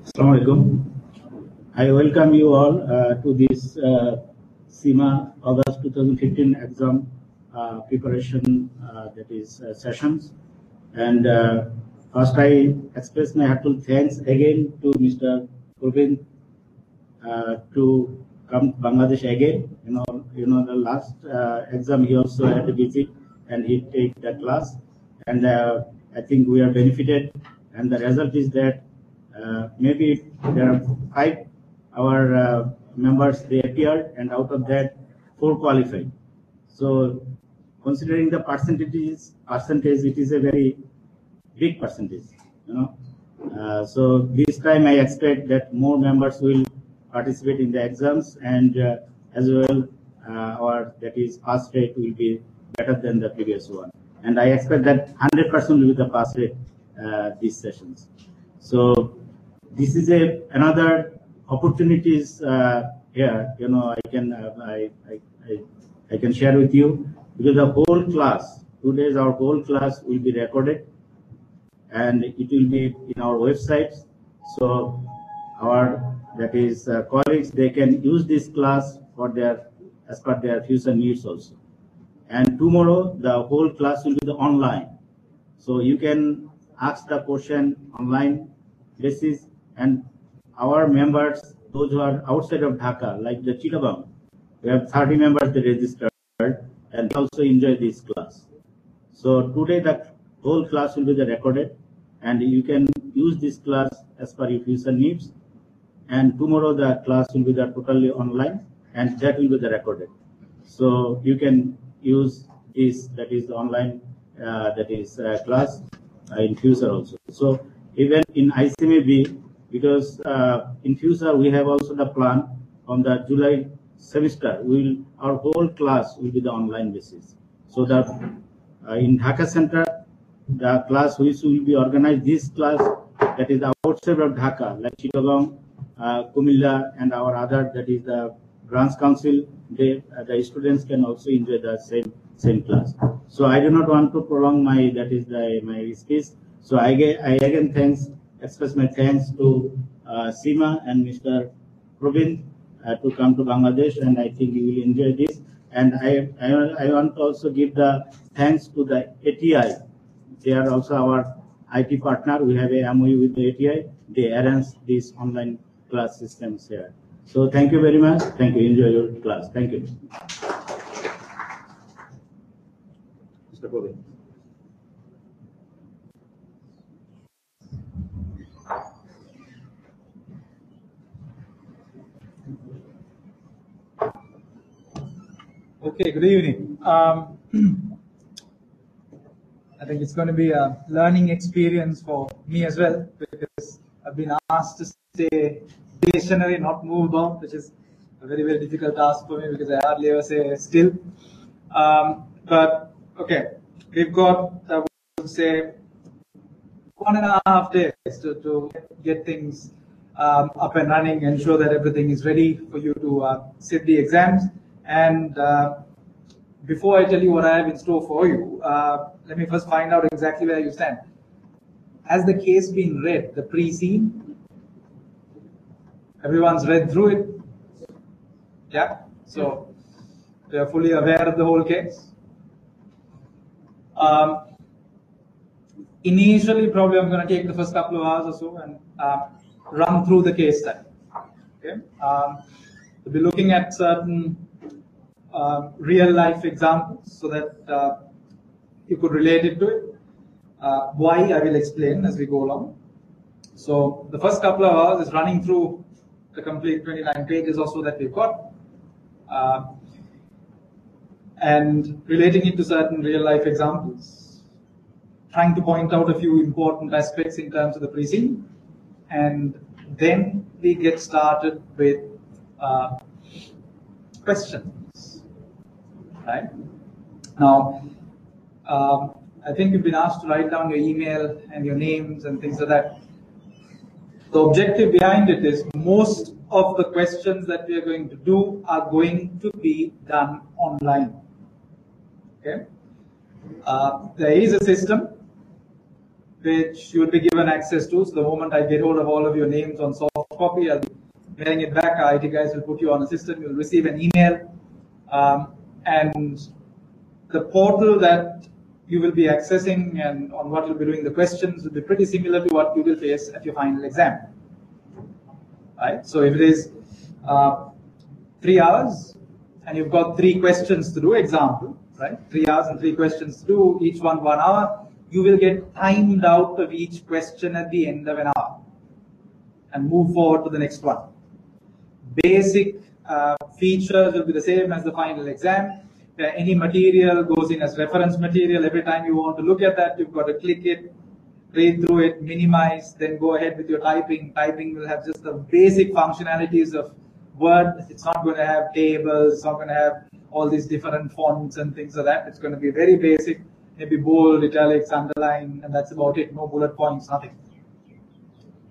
Assalamualaikum. I welcome you all to this CIMA August 2015 exam preparation that is sessions. And first I express my heartfelt thanks again to Mr. Provin to come to Bangladesh again. You know the last exam he also had to visit and he take the class, and I think we are benefited. And the result is that maybe there are 5 our members they appeared, and out of that 4 qualified. So considering the percentage, it is a very big percentage. So this time I expect that more members will participate in the exams, and as well our that is pass rate will be better than the previous one. And I expect that 100% will be the pass rate these sessions. So this is another opportunities here. I can share with you, because the whole class, 2 days our whole class will be recorded, and it will be in our websites. So our colleagues, they can use this class for as per their future needs also. And tomorrow the whole class will be the online, so you can ask the question online basis. And our members, those who are outside of Dhaka, like the Chittagong, we have 30 members they registered, and also enjoy this class. So today the whole class will be recorded, and you can use this class as per your future needs. And tomorrow the class will be totally online, and that will be recorded. So you can use this, that is online, class in future also. So even in ICMAB, because in future we have also the plan from the July semester, our whole class will be the online basis. So that in Dhaka Center, the class which will be organized, this class that is outside of Dhaka, like Chittagong, Kumilla, and our other, that is the branch council, the students can also enjoy the same class. So I do not want to prolong my my speech. So I again express my thanks to CIMA and Mr. Provin to come to Bangladesh, and I think you will enjoy this. And I want to also give the thanks to the ATI. They are also our IT partner. We have a MOU with the ATI. They arrange these online class systems here. So thank you very much. Thank you. Enjoy your class. Thank you. Mr. Provin. Okay, good evening. I think it's going to be a learning experience for me as well, because I've been asked to stay stationary, not move about, which is a very, very difficult task for me because I hardly ever say still. But okay, we've got, I would say, 1.5 days to get things up and running, ensure that everything is ready for you to sit the exams. And before I tell you what I have in store for you, let me first find out exactly where you stand. Has the case been read, the pre-scene? Everyone's read through it? Yeah? So they are fully aware of the whole case? Initially, probably I'm going to take the first couple of hours or so and run through the case study. Okay? We'll be looking at certain real life examples so that you could relate it to it. Why, I will explain as we go along. So the first couple of hours is running through the complete 29 pages or so that we've got, and relating it to certain real life examples, trying to point out a few important aspects in terms of the pre-scene, and then we get started with questions. Right? Now, I think you've been asked to write down your email and your names and things like that. The objective behind it is most of the questions that we are going to do are going to be done online. Okay? There is a system which you will be given access to. So the moment I get hold of all of your names on soft copy, I'll be mailing it back. Our IT guys will put you on a system. You'll receive an email, and the portal that you will be accessing and on what you'll be doing the questions will be pretty similar to what you will face at your final exam. Right? So if it is 3 hours and you've got 3 questions to do, example, right? 3 hours and 3 questions to do, each one 1 hour, you will get timed out of each question at the end of an hour and move forward to the next one. Basic features will be the same as the final exam. Any material goes in as reference material. Every time you want to look at that, you've got to click it, read through it, minimize, then go ahead with your typing. Typing will have just the basic functionalities of Word. It's not going to have tables, it's not going to have all these different fonts and things like that. It's going to be very basic, maybe bold, italics, underline, and that's about it. No bullet points, nothing.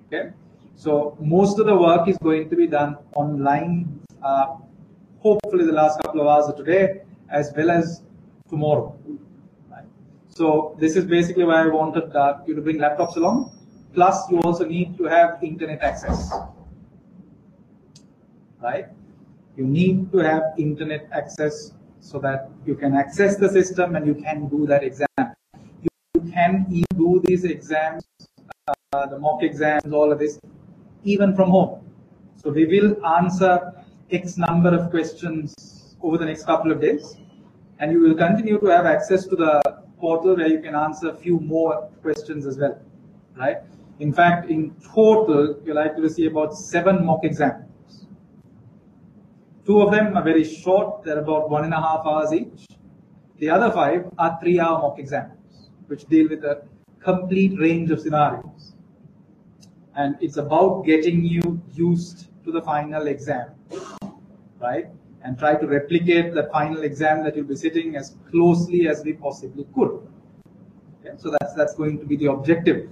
Okay? So most of the work is going to be done online, hopefully the last couple of hours of today, as well as tomorrow. Right? So this is basically why I wanted you to bring laptops along. Plus, you also need to have internet access. Right? You need to have internet access so that you can access the system and you can do that exam. You can even do these exams, the mock exams, all of this, even from home. So we will answer X number of questions over the next couple of days, and you will continue to have access to the portal where you can answer a few more questions as well, right? In fact, in total, you're likely to see about 7 mock exams. 2 of them are very short, they're about 1.5 hours each. The other 5 are 3-hour mock exams, which deal with a complete range of scenarios. And it's about getting you used to the final exam, right? And try to replicate the final exam that you'll be sitting as closely as we possibly could. Okay? So that's going to be the objective.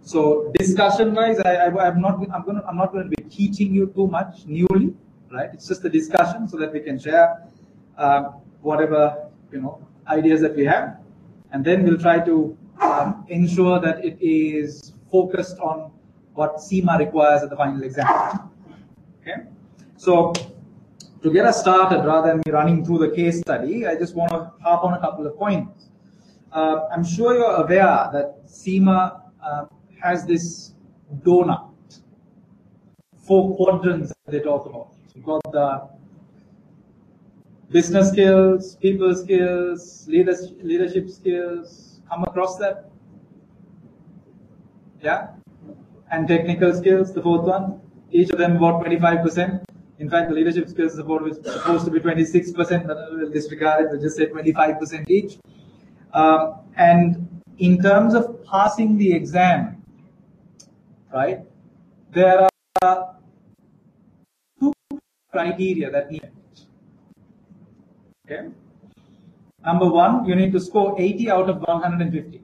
So discussion-wise, I'm not going to be teaching you too much newly, right? It's just a discussion so that we can share whatever ideas that we have, and then we'll try to ensure that it is focused on what CIMA requires at the final exam. Okay, so to get us started, rather than me running through the case study, I just want to harp on a couple of points. I'm sure you're aware that CIMA has this donut, 4 quadrants that they talk about. You've got the business skills, people skills, leadership skills. Come across that? Yeah? And technical skills, the 4th one. Each of them about 25%. In fact, the leadership skills is supposed to be 26%, but we'll disregard it. We'll just say 25% each. And in terms of passing the exam, right, there are 2 criteria that need. Okay. Number 1, you need to score 80 out of 150.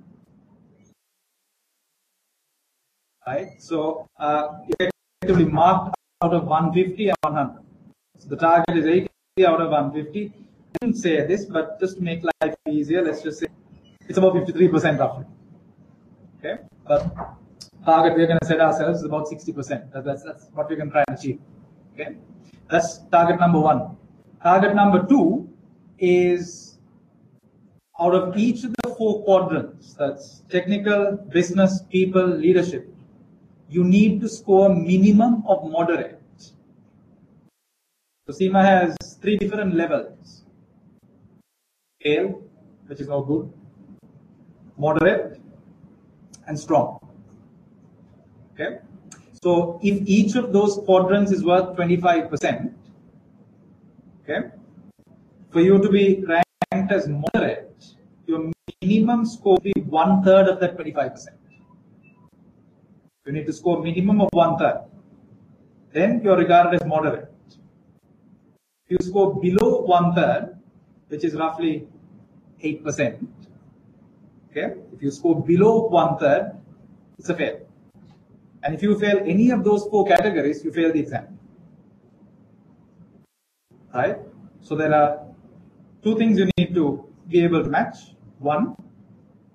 Right? So effectively marked out of 150 and 100. So the target is 80 out of 150. I didn't say this, but just to make life easier, let's just say it's about 53% roughly. Okay, but target we're going to set ourselves is about 60%. That's what we can try and achieve. Okay, that's target number 1. Target number 2 is out of each of the 4 quadrants. That's technical, business, people, leadership. You need to score a minimum of moderate. So CIMA has 3 different levels. Scale, which is no good, moderate, and strong. Okay. So if each of those quadrants is worth 25%, okay, for you to be ranked as moderate, your minimum score will be 1/3 of that 25%. You need to score minimum of 1/3. Then you're regarded as moderate. If you score below 1/3, which is roughly 8%, okay, if you score below 1/3, it's a fail. And if you fail any of those 4 categories, you fail the exam. Right? So there are 2 things you need to be able to match. 1,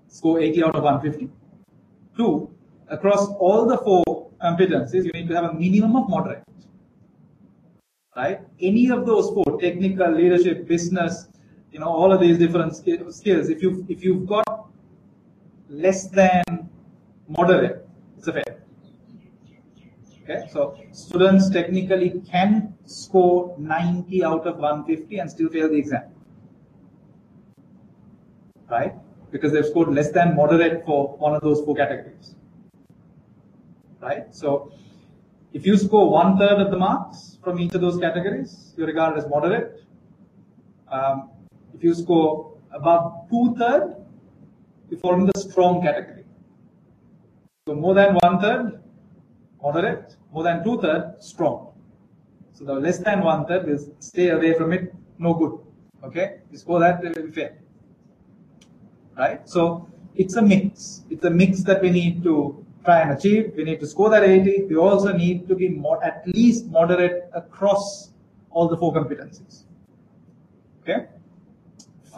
score 80 out of 150. 2, across all the 4 competencies, you need to have a minimum of moderate. Right? Any of those 4, technical, leadership, business, all of these different skills, if you've got less than moderate, it's a fail. Okay, so students technically can score 90 out of 150 and still fail the exam, right? Because they've scored less than moderate for one of those 4 categories, right? So if you score 1/3 of the marks from each of those categories, you're regarded as moderate. If you score above 2/3, you fall in the strong category. So more than 1/3, moderate, more than 2/3, strong. So the less than 1/3 is stay away from it, no good. Okay, you score that, it will fail. Right? So it's a mix. It's a mix that we need to try and achieve. We need to score that 80. We also need to be at least moderate across all the 4 competencies. Okay.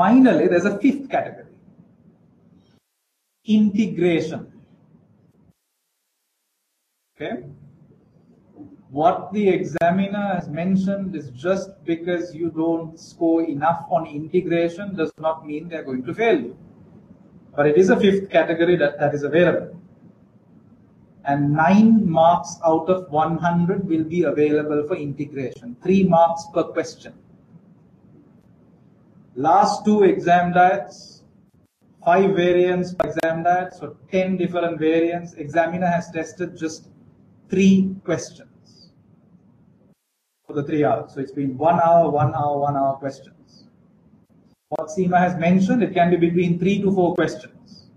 Finally, there's a 5th category. Integration. Okay. What the examiner has mentioned is just because you don't score enough on integration does not mean they're going to fail you. But it is a 5th category that is available. And 9 marks out of 100 will be available for integration. 3 marks per question. Last 2 exam diets, 5 variants per exam diet, so 10 different variants. Examiner has tested just 3 questions for the 3 hours. So it's been 1 hour, 1 hour, 1 hour questions. What CIMA has mentioned, it can be between 3 to 4 questions.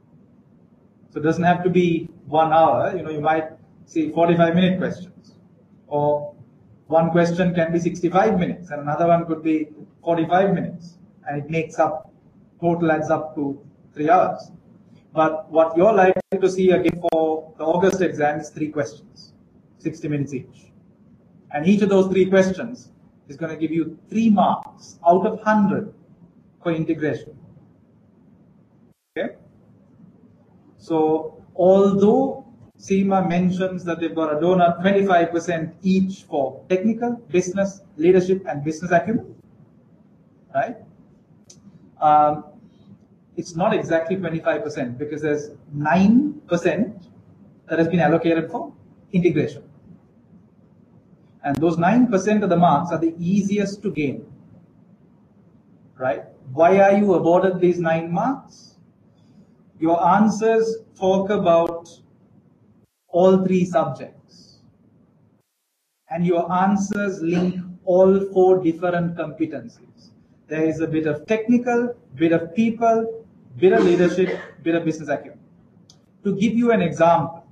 So it doesn't have to be 1 hour. You might see 45-minute questions. Or one question can be 65 minutes and another one could be 45 minutes. And it makes up, total adds up to 3 hours. But what you're likely to see again for the August exam is 3 questions, 60 minutes each. And each of those 3 questions is going to give you 3 marks out of 100 for integration. Okay? So, although CIMA mentions that they've got a donut 25% each for technical, business, leadership, and business acumen, right? It's not exactly 25% because there's 9% that has been allocated for integration. And those 9% of the marks are the easiest to gain, right? Why are you awarded these 9 marks? Your answers talk about all 3 subjects. And your answers link all 4 different competencies. There is a bit of technical, bit of people, bit of leadership, bit of business acumen. To give you an example,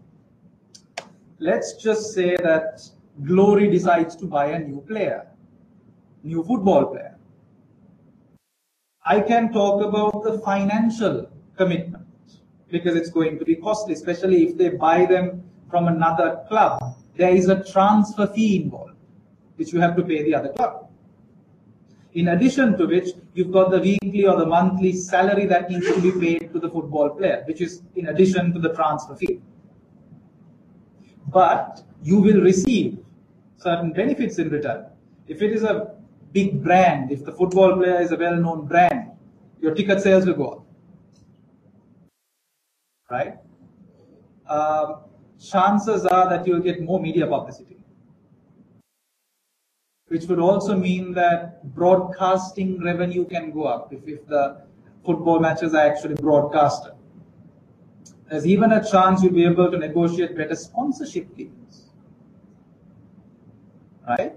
let's just say that Glory decides to buy a new football player. I can talk about the financial commitment because it's going to be costly, especially if they buy them from another club. There is a transfer fee involved, which you have to pay the other club. In addition to which, you've got the weekly or the monthly salary that needs to be paid to the football player, which is in addition to the transfer fee. But you will receive certain benefits in return. If it is a big brand, if the football player is a well-known brand, your ticket sales will go up. Right? Chances are that you'll get more media publicity, which would also mean that broadcasting revenue can go up if the football matches are actually broadcasted. there's even a chance you'll be able to negotiate better sponsorship deals, right?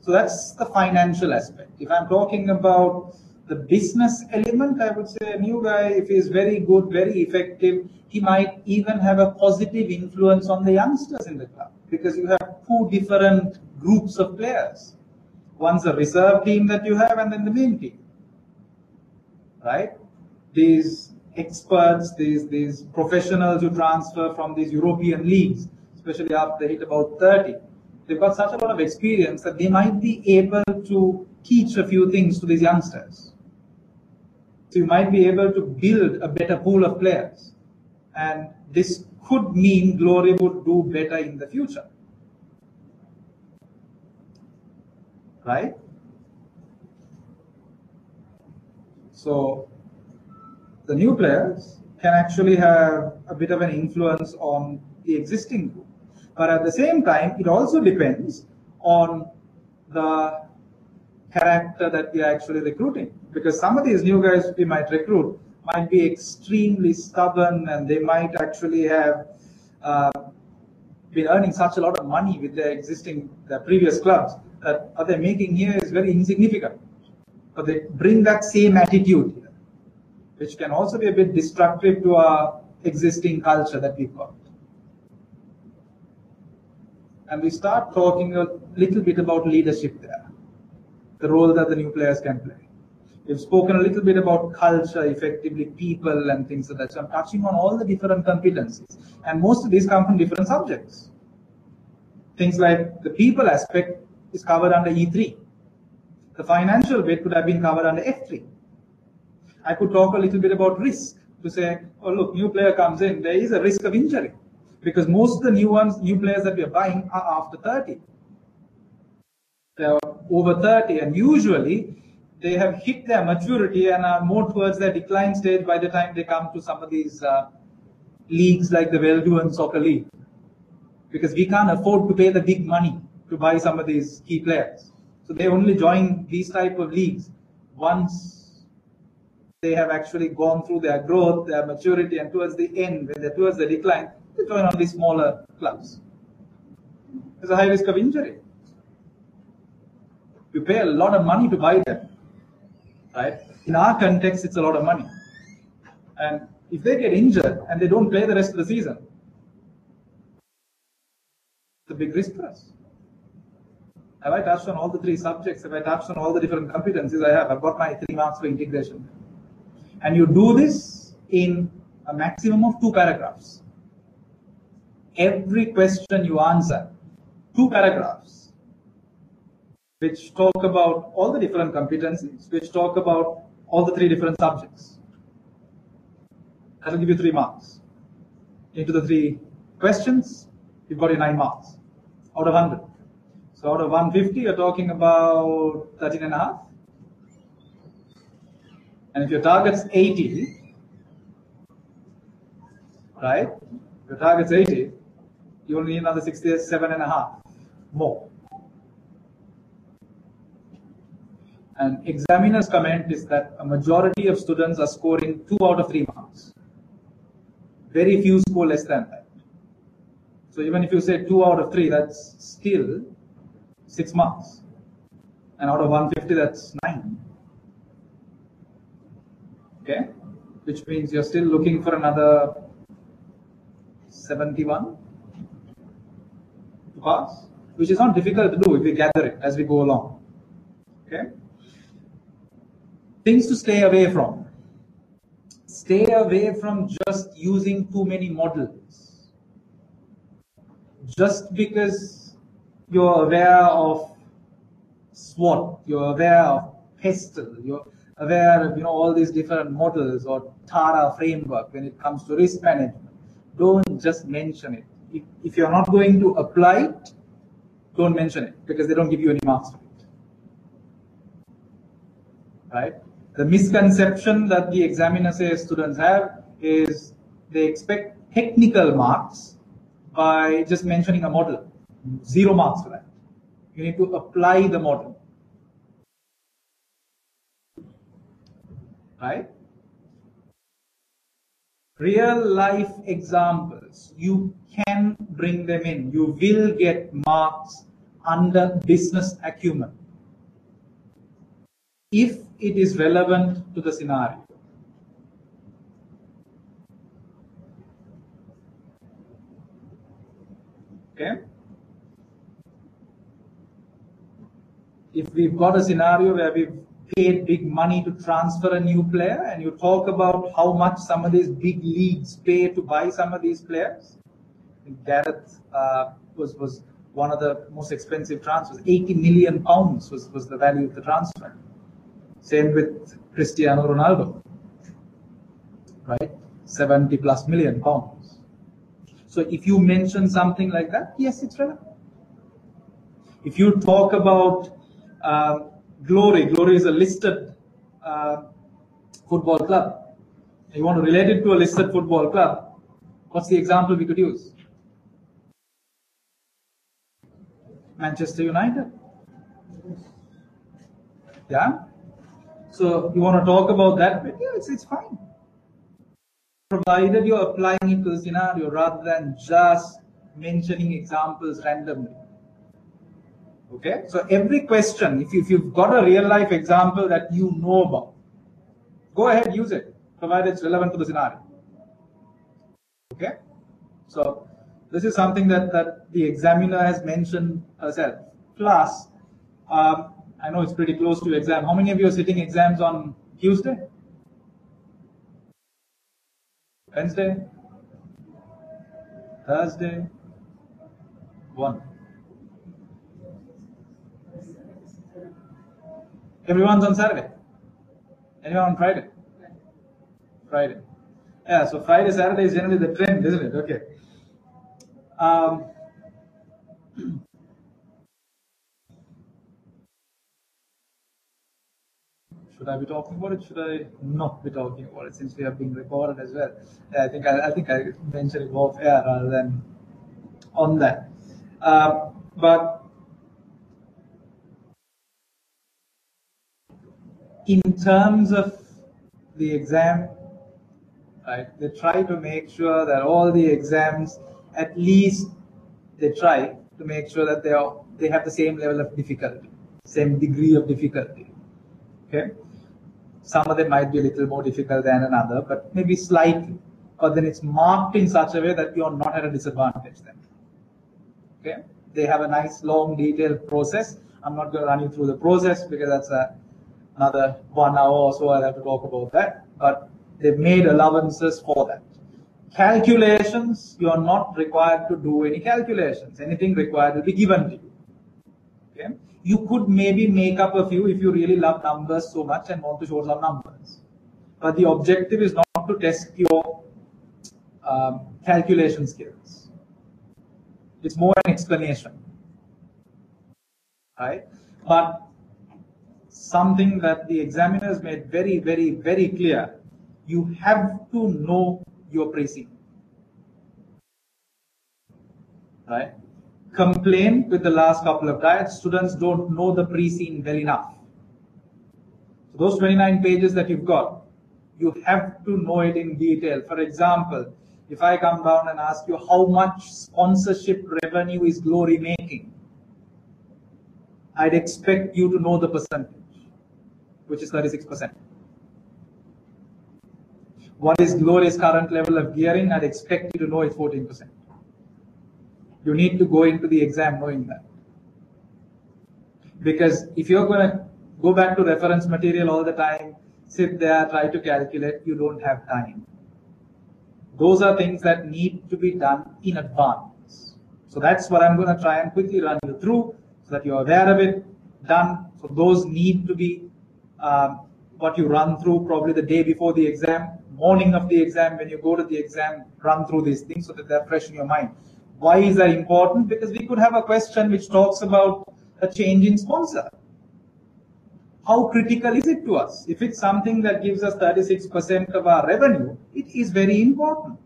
So that's the financial aspect. If I'm talking about the business element, I would say a new guy, if he's very good, very effective, he might even have a positive influence on the youngsters in the club, because you have two different groups of players. One's a reserve team that you have, and then the main team, right? These experts, these professionals who transfer from these European leagues, especially after they hit about 30, they've got such a lot of experience that they might be able to teach a few things to these youngsters. So you might be able to build a better pool of players. And this could mean Glory would do better in the future. Right? So the new players can actually have a bit of an influence on the existing group. But at the same time, it also depends on the character that we are actually recruiting. Because some of these new guys we might recruit might be extremely stubborn, and they might actually have been earning such a lot of money with their previous clubs, that what they're making here is very insignificant. But they bring that same attitude here, which can also be a bit destructive to our existing culture that we've got. And we start talking a little bit about leadership there, the role that the new players can play. We've spoken a little bit about culture, effectively people and things like that. So I'm touching on all the different competencies. And most of these come from different subjects. Things like the people aspect is covered under E3. The financial bit could have been covered under F3. I could talk a little bit about risk, to say, oh look, new player comes in, there is a risk of injury. Because most of the new players that we are buying are after 30. They're over 30, and usually they have hit their maturity and are more towards their decline stage by the time they come to some of these leagues like the Well-Doing Soccer League. Because we can't afford to pay the big money to buy some of these key players. So they only join these type of leagues once they have actually gone through their growth, their maturity, and towards the end, when they're towards the decline, they join on these smaller clubs. There's a high risk of injury. You pay a lot of money to buy them, right? In our context, it's a lot of money. And if they get injured and they don't play the rest of the season, it's a big risk for us. Have I touched on all the three subjects? Have I touched on all the different competencies I have? I've got my 3 marks for integration. And you do this in a maximum of 2 paragraphs. Every question you answer, 2 paragraphs, which talk about all the different competencies, which talk about all the 3 different subjects. That will give you 3 marks. Into the 3 questions, you've got your 9 marks out of 100. So out of 150, you're talking about 13.5. And if your target's 80, right? If your target's 80, you only need another 67.5 more. And examiner's comment is that a majority of students are scoring 2 out of 3 marks. Very few score less than that. So even if you say 2 out of 3, that's still 6 marks. And out of 150, that's 9. Okay? Which means you're still looking for another 71 to pass, which is not difficult to do if we gather it as we go along. Okay? Things to stay away from. Stay away from just using too many models. Just because you're aware of SWOT, you're aware of PESTLE, you're aware of all these different models or TARA framework when it comes to risk management. Don't just mention it. If you're not going to apply it, don't mention it, because they don't give you any marks for it. Right? The misconception that the examiner says students have is they expect technical marks by just mentioning a model. 0 marks for that. You need to apply the model. Right? Real life examples, you can bring them in. You will get marks under business acumen if it is relevant to the scenario. Okay? If we've got a scenario where we've paid big money to transfer a new player, and you talk about how much some of these big leagues pay to buy some of these players. Gareth was one of the most expensive transfers. 80 million pounds was the value of the transfer. Same with Cristiano Ronaldo, right? 70 plus million pounds. So if you mention something like that, yes, it's relevant. If you talk about Glory is a listed football club. You want to relate it to a listed football club, what's the example we could use? Manchester United. Yeah? So you want to talk about that, but yeah, it's fine. Provided you're applying it to the scenario rather than just mentioning examples randomly. Okay, so every question, if you've got a real life example that you know about, go ahead, use it, provided it's relevant to the scenario. Okay, so this is something that the examiner has mentioned herself. Plus, I know it's pretty close to exam. How many of you are sitting exams on Tuesday? Wednesday? Thursday? One. Everyone's on Saturday. Anyone on Friday? Friday. Yeah, so Friday, Saturday is generally the trend, isn't it? Okay. Should I be talking about it? Should I not be talking about it since we have been recorded as well? Yeah, I think I mentioned it off air rather than on that. But in terms of the exam, right, they try to make sure that all the exams, at least they try to make sure that they have the same level of difficulty, same degree of difficulty. Okay, some of them might be a little more difficult than another, but maybe slightly. But then it's marked in such a way that you're not at a disadvantage then. Okay, they have a nice long detailed process. I'm not going to run you through the process because that's another 1 hour or so I'll have to talk about that, but they've made allowances for that. Calculations, you are not required to do any calculations. Anything required will be given to you. Okay? You could maybe make up a few if you really love numbers so much and want to show some numbers. But the objective is not to test your calculation skills. It's more an explanation. Right? But something that the examiners made very, very, very clear, you have to know your pre-scene. Right? Complain with the last couple of diets, students don't know the pre-scene well enough. So those 29 pages that you've got, you have to know it in detail. For example, if I come down and ask you how much sponsorship revenue is Glory making, I'd expect you to know the percentage, which is 36%. What is Glory's current level of gearing? I'd expect you to know it's 14%. You need to go into the exam knowing that. Because if you're going to go back to reference material all the time, sit there, try to calculate, you don't have time. Those are things that need to be done in advance. So that's what I'm going to try and quickly run you through so that you're aware of it, done. So those need to be what you run through probably the day before the exam, morning of the exam, when you go to the exam, run through these things so that they're fresh in your mind. Why is that important? Because we could have a question which talks about a change in sponsor. How critical is it to us? If it's something that gives us 36% of our revenue, it is very important.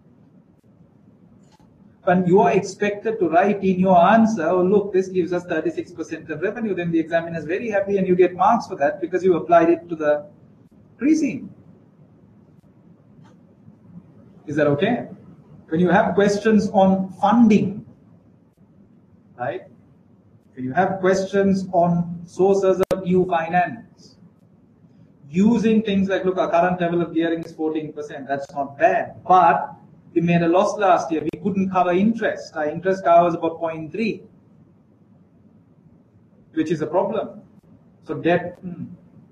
When you are expected to write in your answer, oh look, this gives us 36% of revenue, then the examiner is very happy and you get marks for that because you applied it to the pre-scene. Is that okay? When you have questions on funding, right? When you have questions on sources of new finance, using things like, look, our current level of gearing is 14%. That's not bad. But we made a loss last year. We couldn't cover interest. Our interest cover was about 0.3, which is a problem. So debt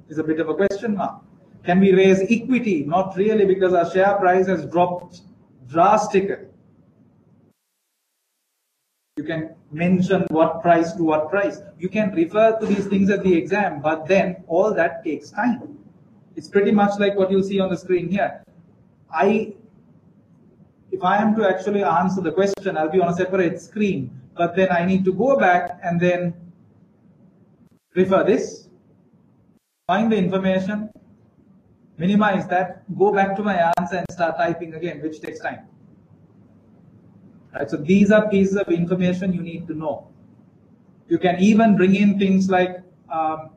is a bit of a question mark. Can we raise equity? Not really, because our share price has dropped drastically. You can mention what price to what price. You can refer to these things at the exam, but then all that takes time. It's pretty much like what you see on the screen here. If I am to actually answer the question, I'll be on a separate screen, but then I need to go back and then refer this, find the information, minimize that, go back to my answer and start typing again, which takes time. Right, so these are pieces of information you need to know. You can even bring in things like our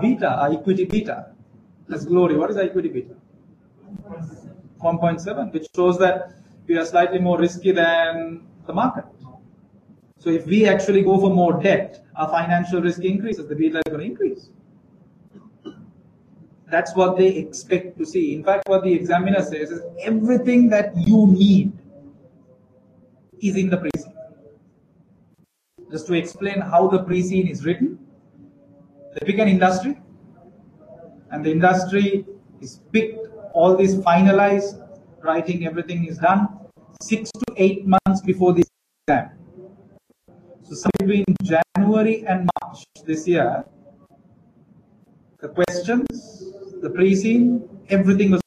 beta, our equity beta. Let's glory. What is our equity beta? 1.7, which shows that we are slightly more risky than the market. So if we actually go for more debt, our financial risk increases, the beta is going to increase. That's what they expect to see. In fact, what the examiner says is everything that you need is in the pre-scene. Just to explain how the pre-scene is written, they pick an industry, and the industry is picked, all this finalized, writing, everything is done 6 to 8 months before the exam. So between January and March this year, the questions, the pre-scene, everything was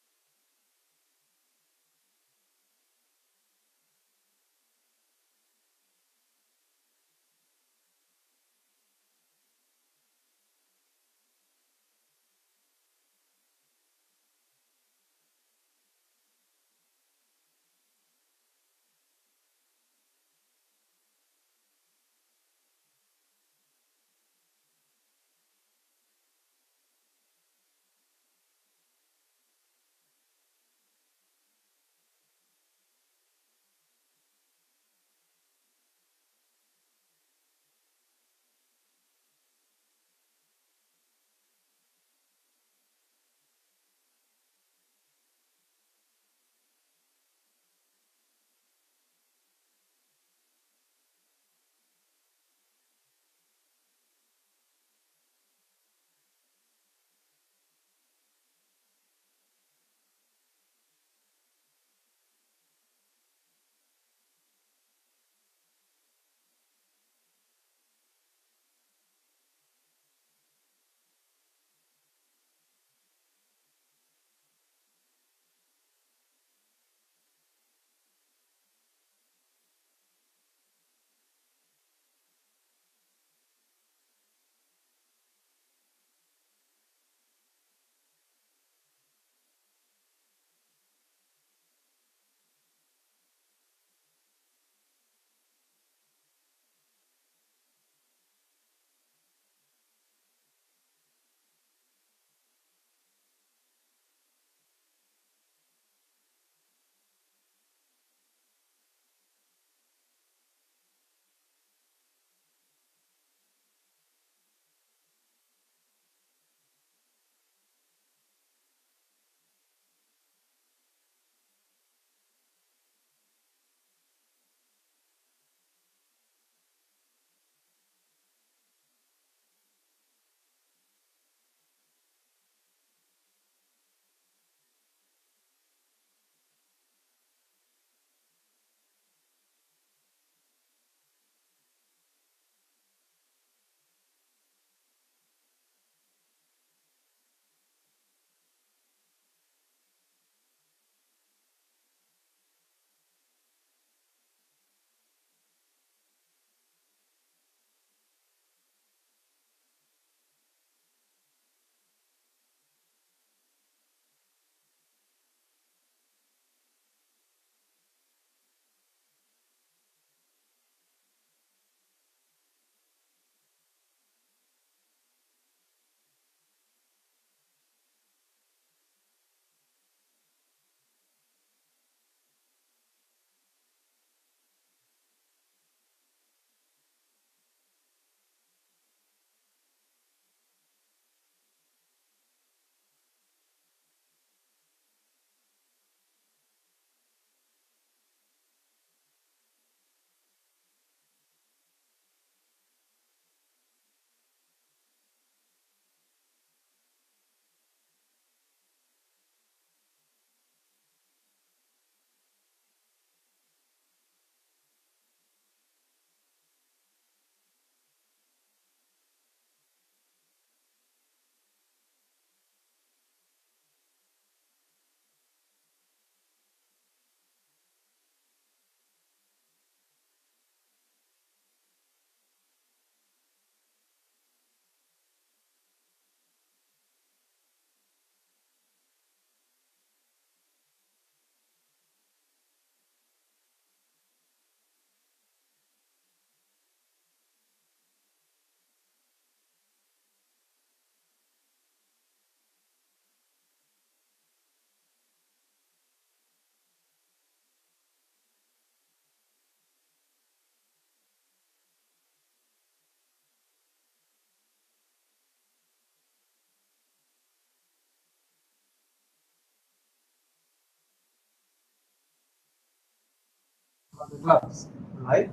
clubs, right?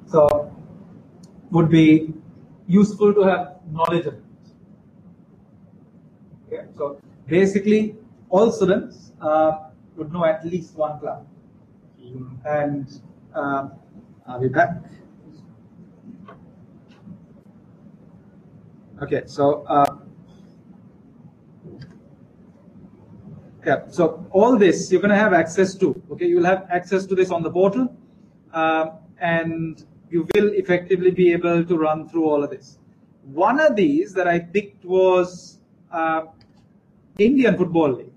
So would be useful to have knowledge of it. Okay, so basically all students would know at least one club. And are we back? Okay, so yeah, so all this you're going to have access to. Okay, you will have access to this on the portal, and you will effectively be able to run through all of this. One of these that I picked was Indian Football League,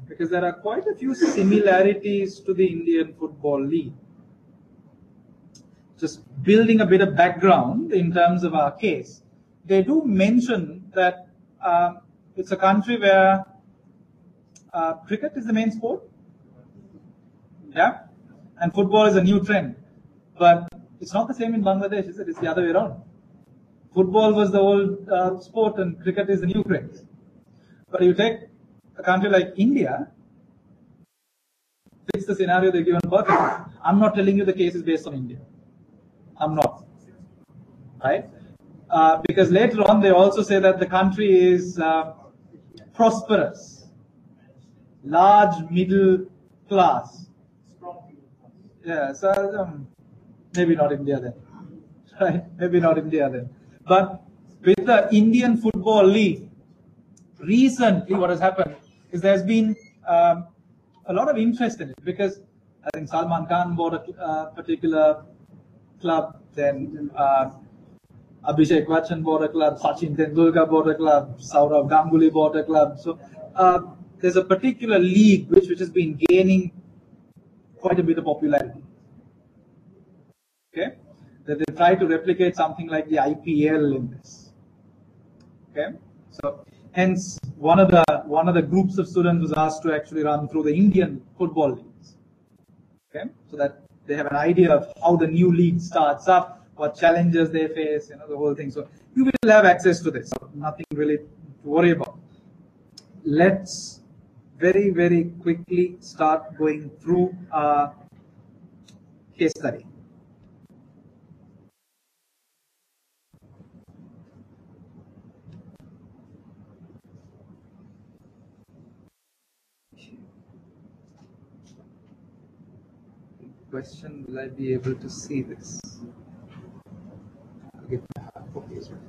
because there are quite a few similarities to the Indian Football League. Just building a bit of background in terms of our case, they do mention that it's a country where cricket is the main sport, yeah, and football is a new trend. But it's not the same in Bangladesh, is it? It's the other way around. Football was the old sport and cricket is the new craze. But you take a country like India, fits the scenario they're given perfectly. I'm not telling you the case is based on India. I'm not. Right? Because later on they also say that the country is prosperous, large middle class. Yeah, so maybe not India then. Right? Maybe not India then. But with the Indian Football League, recently what has happened is there's been a lot of interest in it, because I think Salman Khan bought a particular club, then Abhishek Bachchan bought a club, Sachin Tendulkar bought a club, Saurav Ganguly bought a club. So there's a particular league which has been gaining quite a bit of popularity. Okay, that they try to replicate something like the IPL in this. Okay, so hence one of the groups of students was asked to actually run through the Indian football leagues. Okay, so that they have an idea of how the new league starts up, what challenges they face, the whole thing. So you will have access to this. So nothing really to worry about. Let's very, very quickly start going through our case study. Question: will I be able to see this? I'll get my hard copies ready.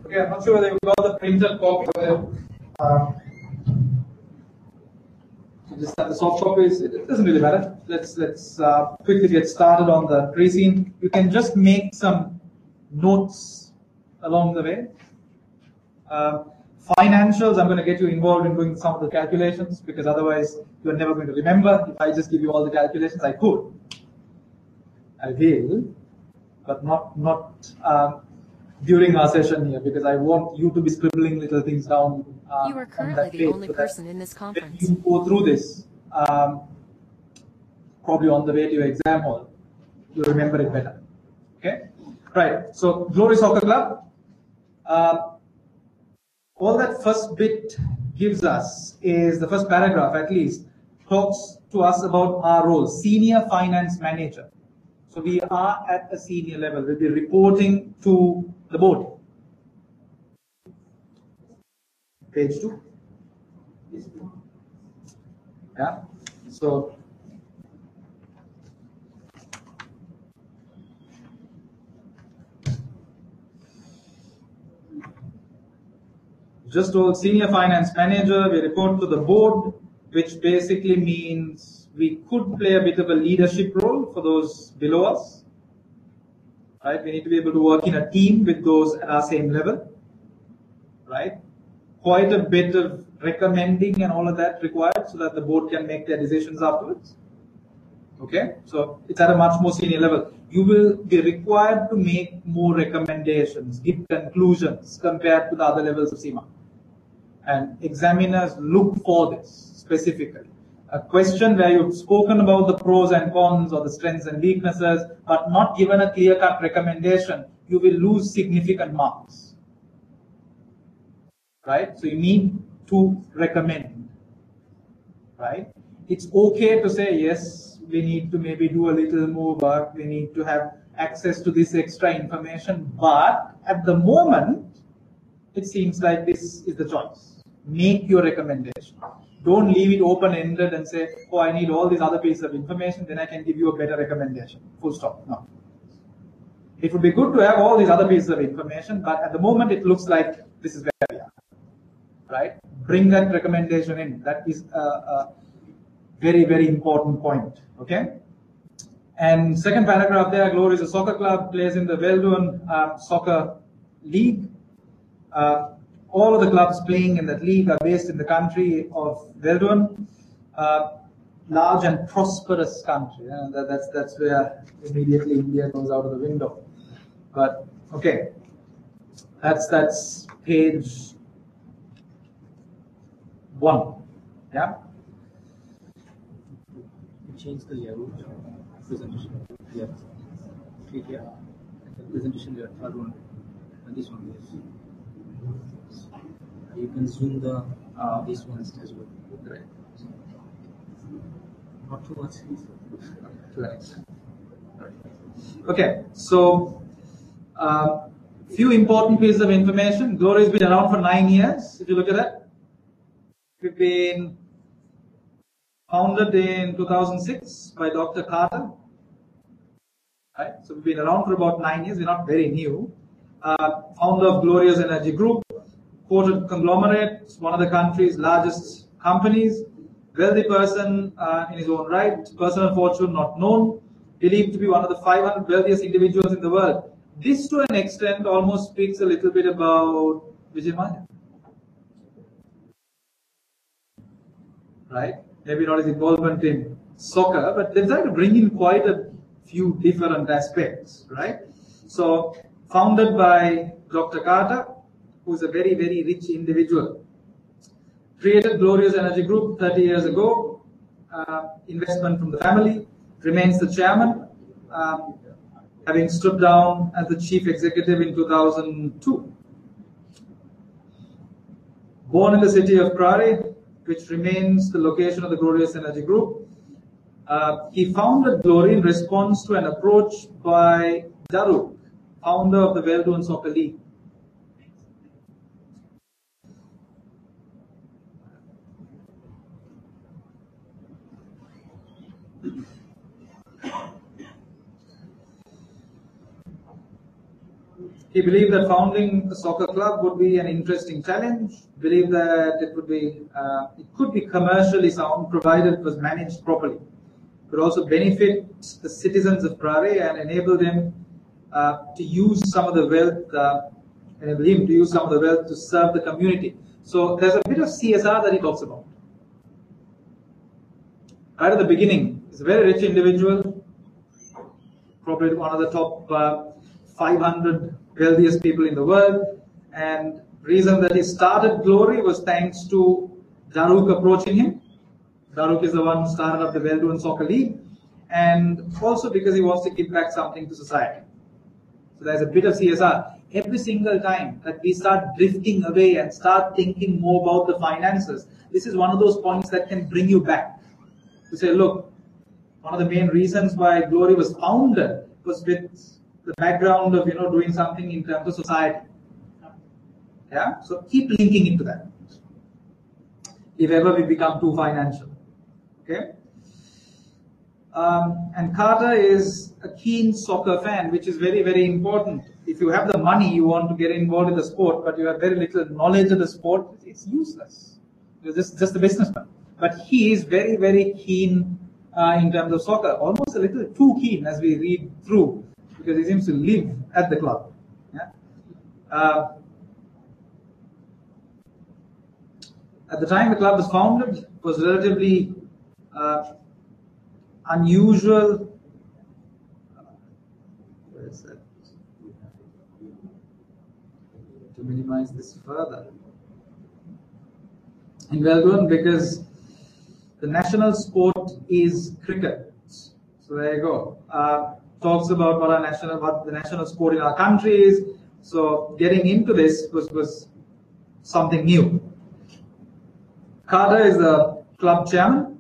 Okay, I'm not sure whether you got the printed copy. You just have the soft copies. It doesn't really matter. Let's quickly get started on the pre-scene. You can just make some notes along the way. Financials, I'm going to get you involved in doing some of the calculations, because otherwise you're never going to remember. If I just give you all the calculations, I could. I will, but not during our session here, because I want you to be scribbling little things down. You are currently the only person in this conference. When you go through this, probably on the way to your exam hall, you'll remember it better. Okay? Right. So, Glory Soccer Club. All that first bit gives us is, the first paragraph at least, talks to us about our role, Senior Finance Manager. So we are at a senior level. We'll be reporting to the board. Page 2. Yeah. So just all Senior Finance Manager, we report to the board, which basically means we could play a bit of a leadership role for those below us. Right? We need to be able to work in a team with those at our same level. Right? Quite a bit of recommending and all of that required, so that the board can make their decisions afterwards. Okay? So it's at a much more senior level. you will be required to make more recommendations, give conclusions compared to the other levels of CIMA. And examiners look for this specifically. A question where you've spoken about the pros and cons or the strengths and weaknesses, but not given a clear-cut recommendation, you will lose significant marks. Right? So you need to recommend. Right? It's okay to say, yes, we need to maybe do a little more work, we need to have access to this extra information, but at the moment, it seems like this is the choice. Make your recommendation. Don't leave it open-ended and say, oh, I need all these other pieces of information, then I can give you a better recommendation. Full stop. No. It would be good to have all these other pieces of information, but at the moment it looks like this is where we are. Right? Bring that recommendation in. That is a very, very important point. Okay? And second paragraph there, Glory is a soccer club, plays in the Veldhoen Soccer League. All of the clubs playing in that league are based in the country of Veldhoen, large and prosperous country. And that's where immediately India goes out of the window. But okay, that's page 1. Yeah. Change the layout presentation. Yeah. Click here. The presentation layout third one. And this one is. You can zoom the this one as well. Right. Not too much. To an extent. Okay, so few important pieces of information. Glory has been around for 9 years. If you look at that, we've been founded in 2006 by Dr. Carter. Right, so we've been around for about 9 years. We're not very new. Founder of Glorious Energy Group. Quoted conglomerate, one of the country's largest companies, wealthy person in his own right, personal fortune not known, believed to be one of the 500 wealthiest individuals in the world. This to an extent almost speaks a little bit about Vijay Mallya. Right? Maybe not his involvement in soccer, but they try to bring in quite a few different aspects. Right? So, founded by Dr. Carter, who's a very, very rich individual. Created Glorious Energy Group 30 years ago. Investment from the family. Remains the chairman, having stood down as the chief executive in 2002. Born in the city of Prari, which remains the location of the Glorious Energy Group. He founded Glory in response to an approach by Daruk, founder of the Veldhoen Soccer League. He believed that founding a soccer club would be an interesting challenge. Believed that it could be commercially sound provided it was managed properly. Could also benefit the citizens of Prare and enable them to use some of the wealth, enable him to use some of the wealth to serve the community. So there's a bit of CSR that he talks about. Right at the beginning, he's a very rich individual, probably one of the top 500 wealthiest people in the world, and reason that he started Glory was thanks to Daruk approaching him. Daruk is the one who started up the Veldhoen Soccer League, and also because he wants to give back something to society. So there's a bit of CSR. Every single time that we start drifting away and start thinking more about the finances, this is one of those points that can bring you back. To say, look, one of the main reasons why Glory was founded was with the background of doing something in terms of society. Yeah, so keep linking into that. If ever we become too financial, okay. And Carter is a keen soccer fan, which is very, very important. If you have the money, you want to get involved in the sport, but you have very little knowledge of the sport, it's useless. You're just a businessman. But he is very, very keen in terms of soccer, almost a little too keen as we read through, because he seems to live at the club. Yeah? At the time the club was founded, it was relatively unusual minimize this further. In Melbourne, because the national sport is cricket. So there you go. Talks about what the national sport in our country is. So getting into this was something new. Carter is the club chairman,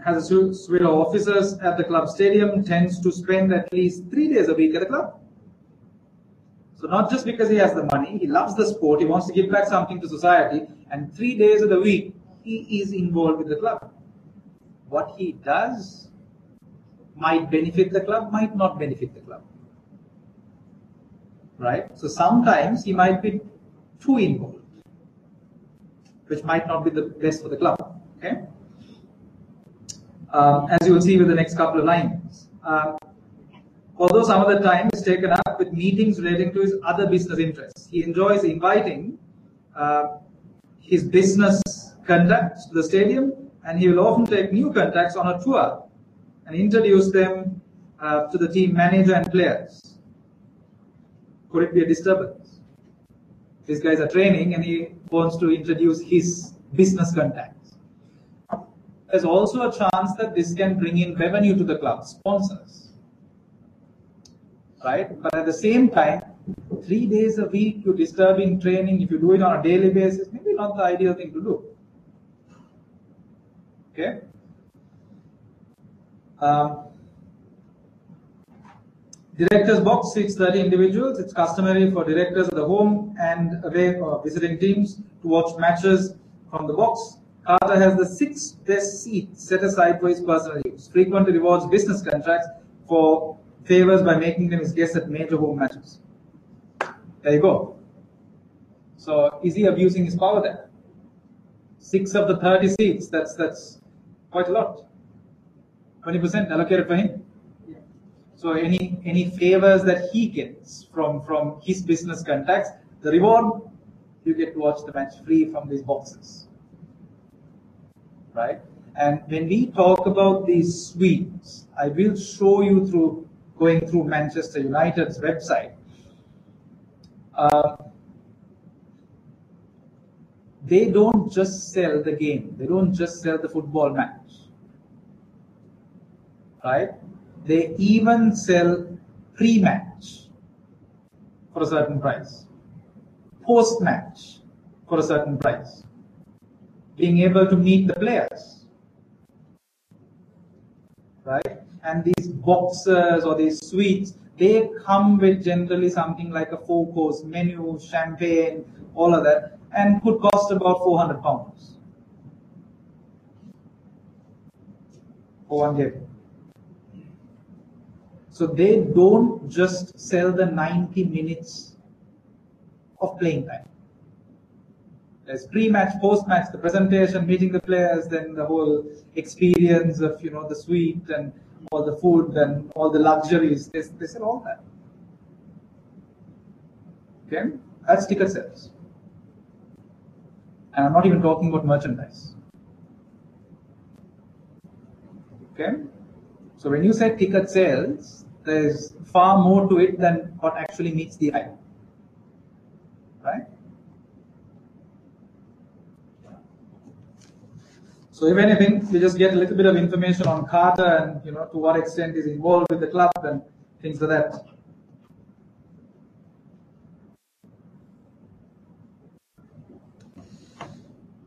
has a suite of officers at the club stadium, tends to spend at least 3 days a week at the club. So not just because he has the money, he loves the sport, he wants to give back something to society, and 3 days of the week he is involved with the club. What he does might benefit the club, might not benefit the club. Right? So sometimes he might be too involved, which might not be the best for the club. Okay? As you will see with the next couple of lines. Although some of the time is taken up with meetings relating to his other business interests, he enjoys inviting his business contacts to the stadium, and he will often take new contacts on a tour and introduce them to the team manager and players. Could it be a disturbance? These guys are training and he wants to introduce his business contacts. There's also a chance that this can bring in revenue to the club, sponsors. Right? But at the same time, 3 days a week you're disturbing training, if you do it on a daily basis, maybe not the ideal thing to do. Okay? Directors box seats 30 individuals. It's customary for directors of the home and away or visiting teams to watch matches from the box. Carter has the 6 best seats set aside for his personal use. Frequently rewards business contracts for favors by making them his guests at major home matches. There you go. So is he abusing his power there? 6 of the 30 seats, that's quite a lot. 20% allocated for him. So any favors that he gets from his business contacts, the reward, you get to watch the match free from these boxes. Right? And when we talk about these suites, I will show you through going through Manchester United's website. They don't just sell the game. They don't just sell the football match. Right? They even sell pre-match for a certain price, post-match for a certain price, being able to meet the players, right? And these boxes or these suites, they come with generally something like a 4-course menu, champagne, all of that, and could cost about £400 for one game. So they don't just sell the 90 minutes of playing time. There's pre-match, post-match, the presentation, meeting the players, then the whole experience of the suite and all the food and all the luxuries. They sell all that. Okay, that's ticket sales. And I'm not even talking about merchandise. Okay, so when you say ticket sales, there's far more to it than what actually meets the eye. Right? So if anything, we just get a little bit of information on Carter and to what extent he's involved with the club and things like that.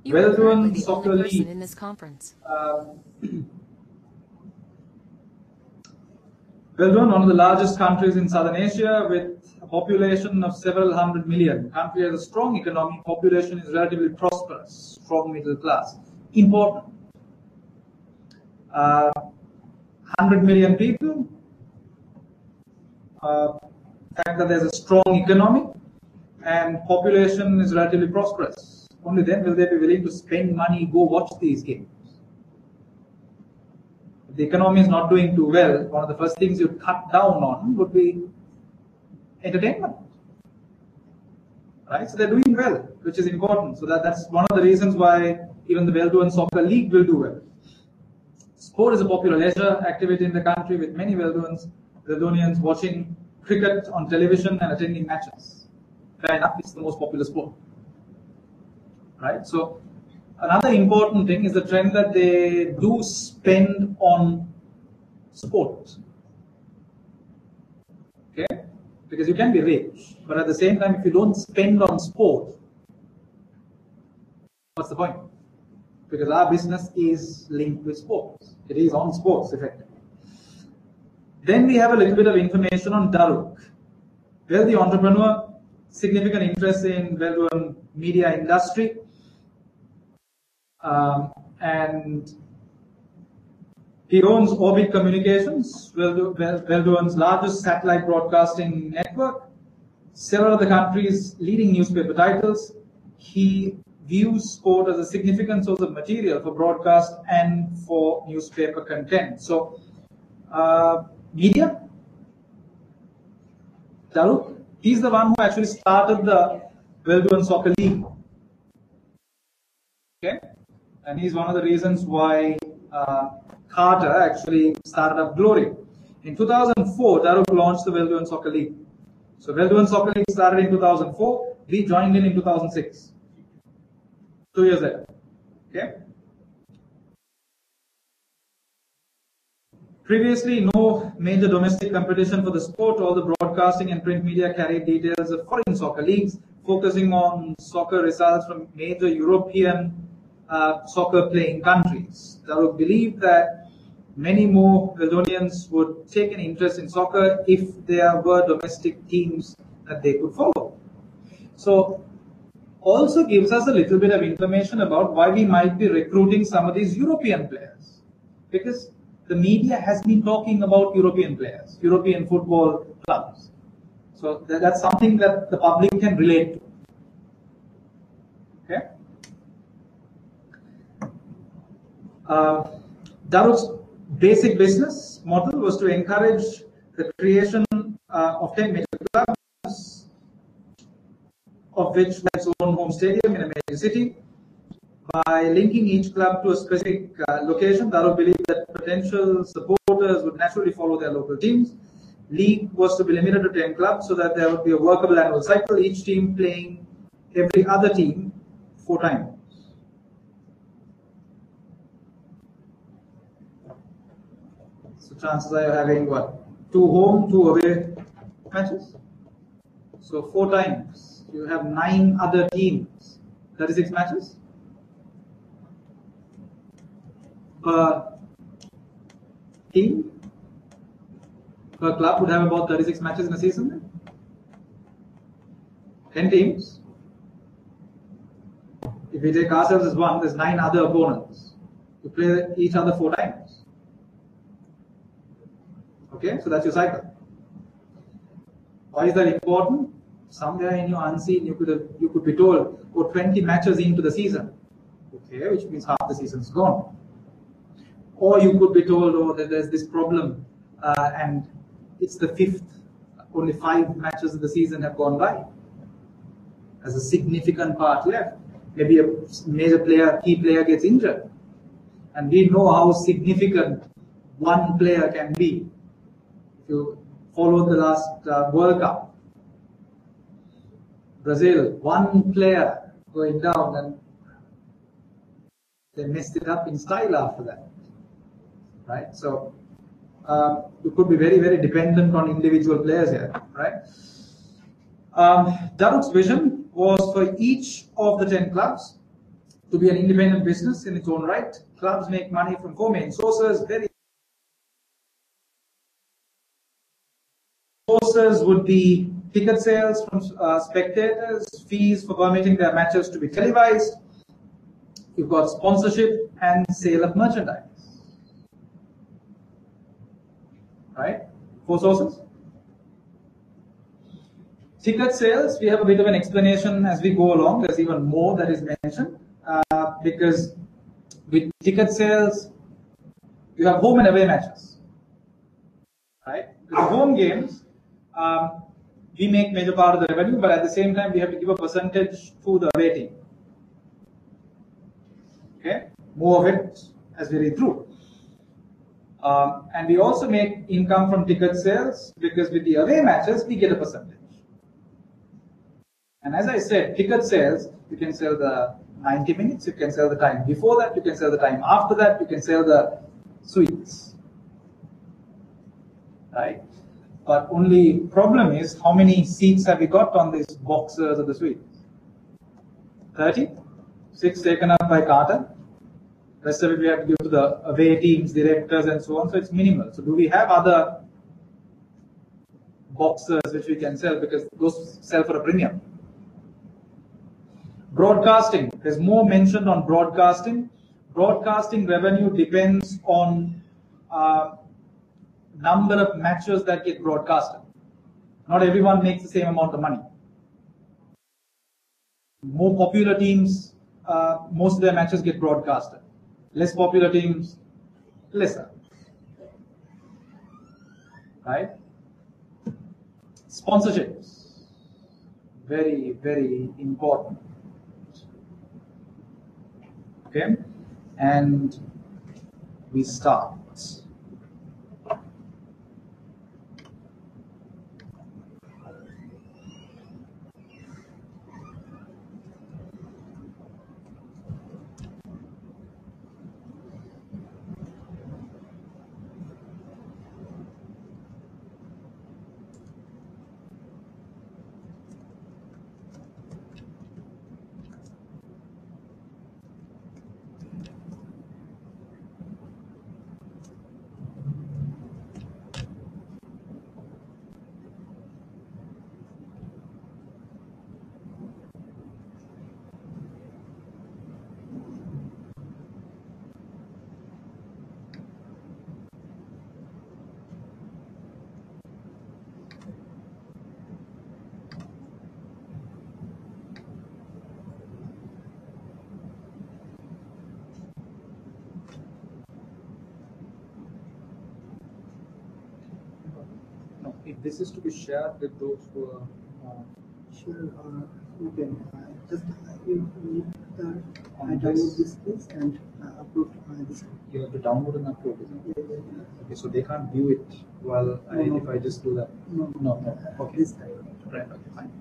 You are currently Well-known the soccer only person league. in this conference. Melbourne, one of the largest countries in Southern Asia with a population of several hundred million. The country has a strong economy, population is relatively prosperous, strong middle class. Important. 100 million people. Fact that there's a strong economy and population is relatively prosperous. Only then will they be willing to spend money, go watch these games. If the economy is not doing too well, one of the first things you'd cut down on would be entertainment. Right? So they're doing well, which is important. So that's one of the reasons why even the Melbourne Soccer League will do well. Sport is a popular leisure activity in the country with many Melbournians watching cricket on television and attending matches. fair enough, it's the most popular sport. Right? So another important thing is the trend that they do spend on sport. Okay? Because you can be rich, but at the same time, if you don't spend on sport, what's the point? Because our business is linked with sports. It is on sports, effectively. Then we have a little bit of information on Daruk. Wealthy entrepreneur, significant interest in well-known media industry, and he owns Orbit Communications, Well-known's largest satellite broadcasting network, several of the country's leading newspaper titles. He views sport as a significant source of material for broadcast and for newspaper content. So, media, Daruk, he's the one who actually started the Well-known Soccer League. Okay? And he's one of the reasons why Carter actually started up Glory. In 2004, Daruk launched the Well-known Soccer League. So Well-known Soccer League started in 2004. We joined in 2006. 2 years later. Okay. Previously, no major domestic competition for the sport. All the broadcasting and print media carried details of foreign soccer leagues, focusing on soccer results from major European soccer playing countries. Daruk believed that many more Weldonians would take an interest in soccer if there were domestic teams that they could follow. So, also gives us a little bit of information about why we might be recruiting some of these European players. Because the media has been talking about European players, European football clubs. So that's something that the public can relate to. Okay? Daruk's basic business model was to encourage the creation of 10 major clubs, of which its own home stadium in a major city. By linking each club to a specific location, Daruk believed that potential supporters would naturally follow their local teams. League was to be limited to 10 clubs so that there would be a workable annual cycle, each team playing every other team 4 times. So chances are you're having what? 2 home, 2 away matches? So 4 times. You have 9 other teams. 36 matches? Per team, per club would have about 36 matches in a season. 10 teams. If we take ourselves as one, there's 9 other opponents. You play each other 4 times. Okay, so that's your cycle. Why is that important? Somewhere in your unseen, you could be told, oh, 20 matches into the season. Okay, which means half the season's gone. Or you could be told, oh, that there's this problem, and it's the 5th, only 5 matches of the season have gone by. There's a significant part left. Maybe a major player, key player gets injured. And we know how significant one player can be. If you follow the last World Cup, Brazil, one player going down and they messed it up in style after that. Right? So, you could be very, very dependent on individual players here, right? Daruk's vision was for each of the 10 clubs to be an independent business in its own right. Clubs make money from 4 main sources. Sources would be ticket sales from spectators, fees for permitting their matches to be televised. You've got sponsorship and sale of merchandise. Right? 4 sources. Ticket sales, we have a bit of an explanation as we go along. There's even more that is mentioned because with ticket sales, you have home and away matches. Right? With the home games, we make major part of the revenue, but at the same time, we have to give a percentage to the away team. Okay? More of it as we read through. And we also make income from ticket sales because with the away matches, we get a percentage. And as I said, ticket sales, you can sell the 90 minutes, you can sell the time before that, you can sell the time after that, you can sell the suites. Right? But only problem is, how many seats have we got on these boxers of the suites? 30? 6 taken up by Carter. Rest of it we have to give to the away teams, directors and so on, so it's minimal. So do we have other boxers which we can sell, because those sell for a premium? Broadcasting, there's more mentioned on broadcasting. Broadcasting revenue depends on number of matches that get broadcasted. Not everyone makes the same amount of money. More popular teams, most of their matches get broadcasted. Less popular teams, lesser. Right? Sponsorships, very, very important. Okay, and we start. If this is to be shared with those who are sure, you can just you need the download this please and upload this. you have to download and upload it. Yeah. Okay, so they can't view it while if I just do that. No. Okay. This time. Right. Okay. Fine.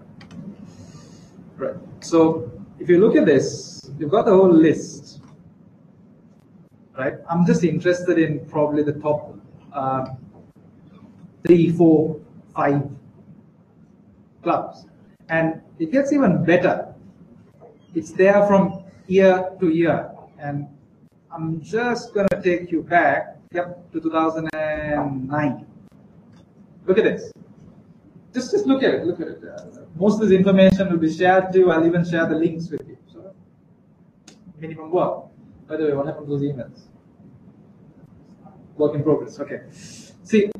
Right. So if you look at this, you've got the whole list. Right. I'm just interested in probably the top 3, 4, 5 clubs, and it gets even better. It's there from year to year, and I'm just going to take you back, to 2009. Look at this. Just look at it. Look at it. Most of this information will be shared to you. I'll even share the links with you. So, minimum work. By the way, what happened to those emails? Work in progress. Okay. See,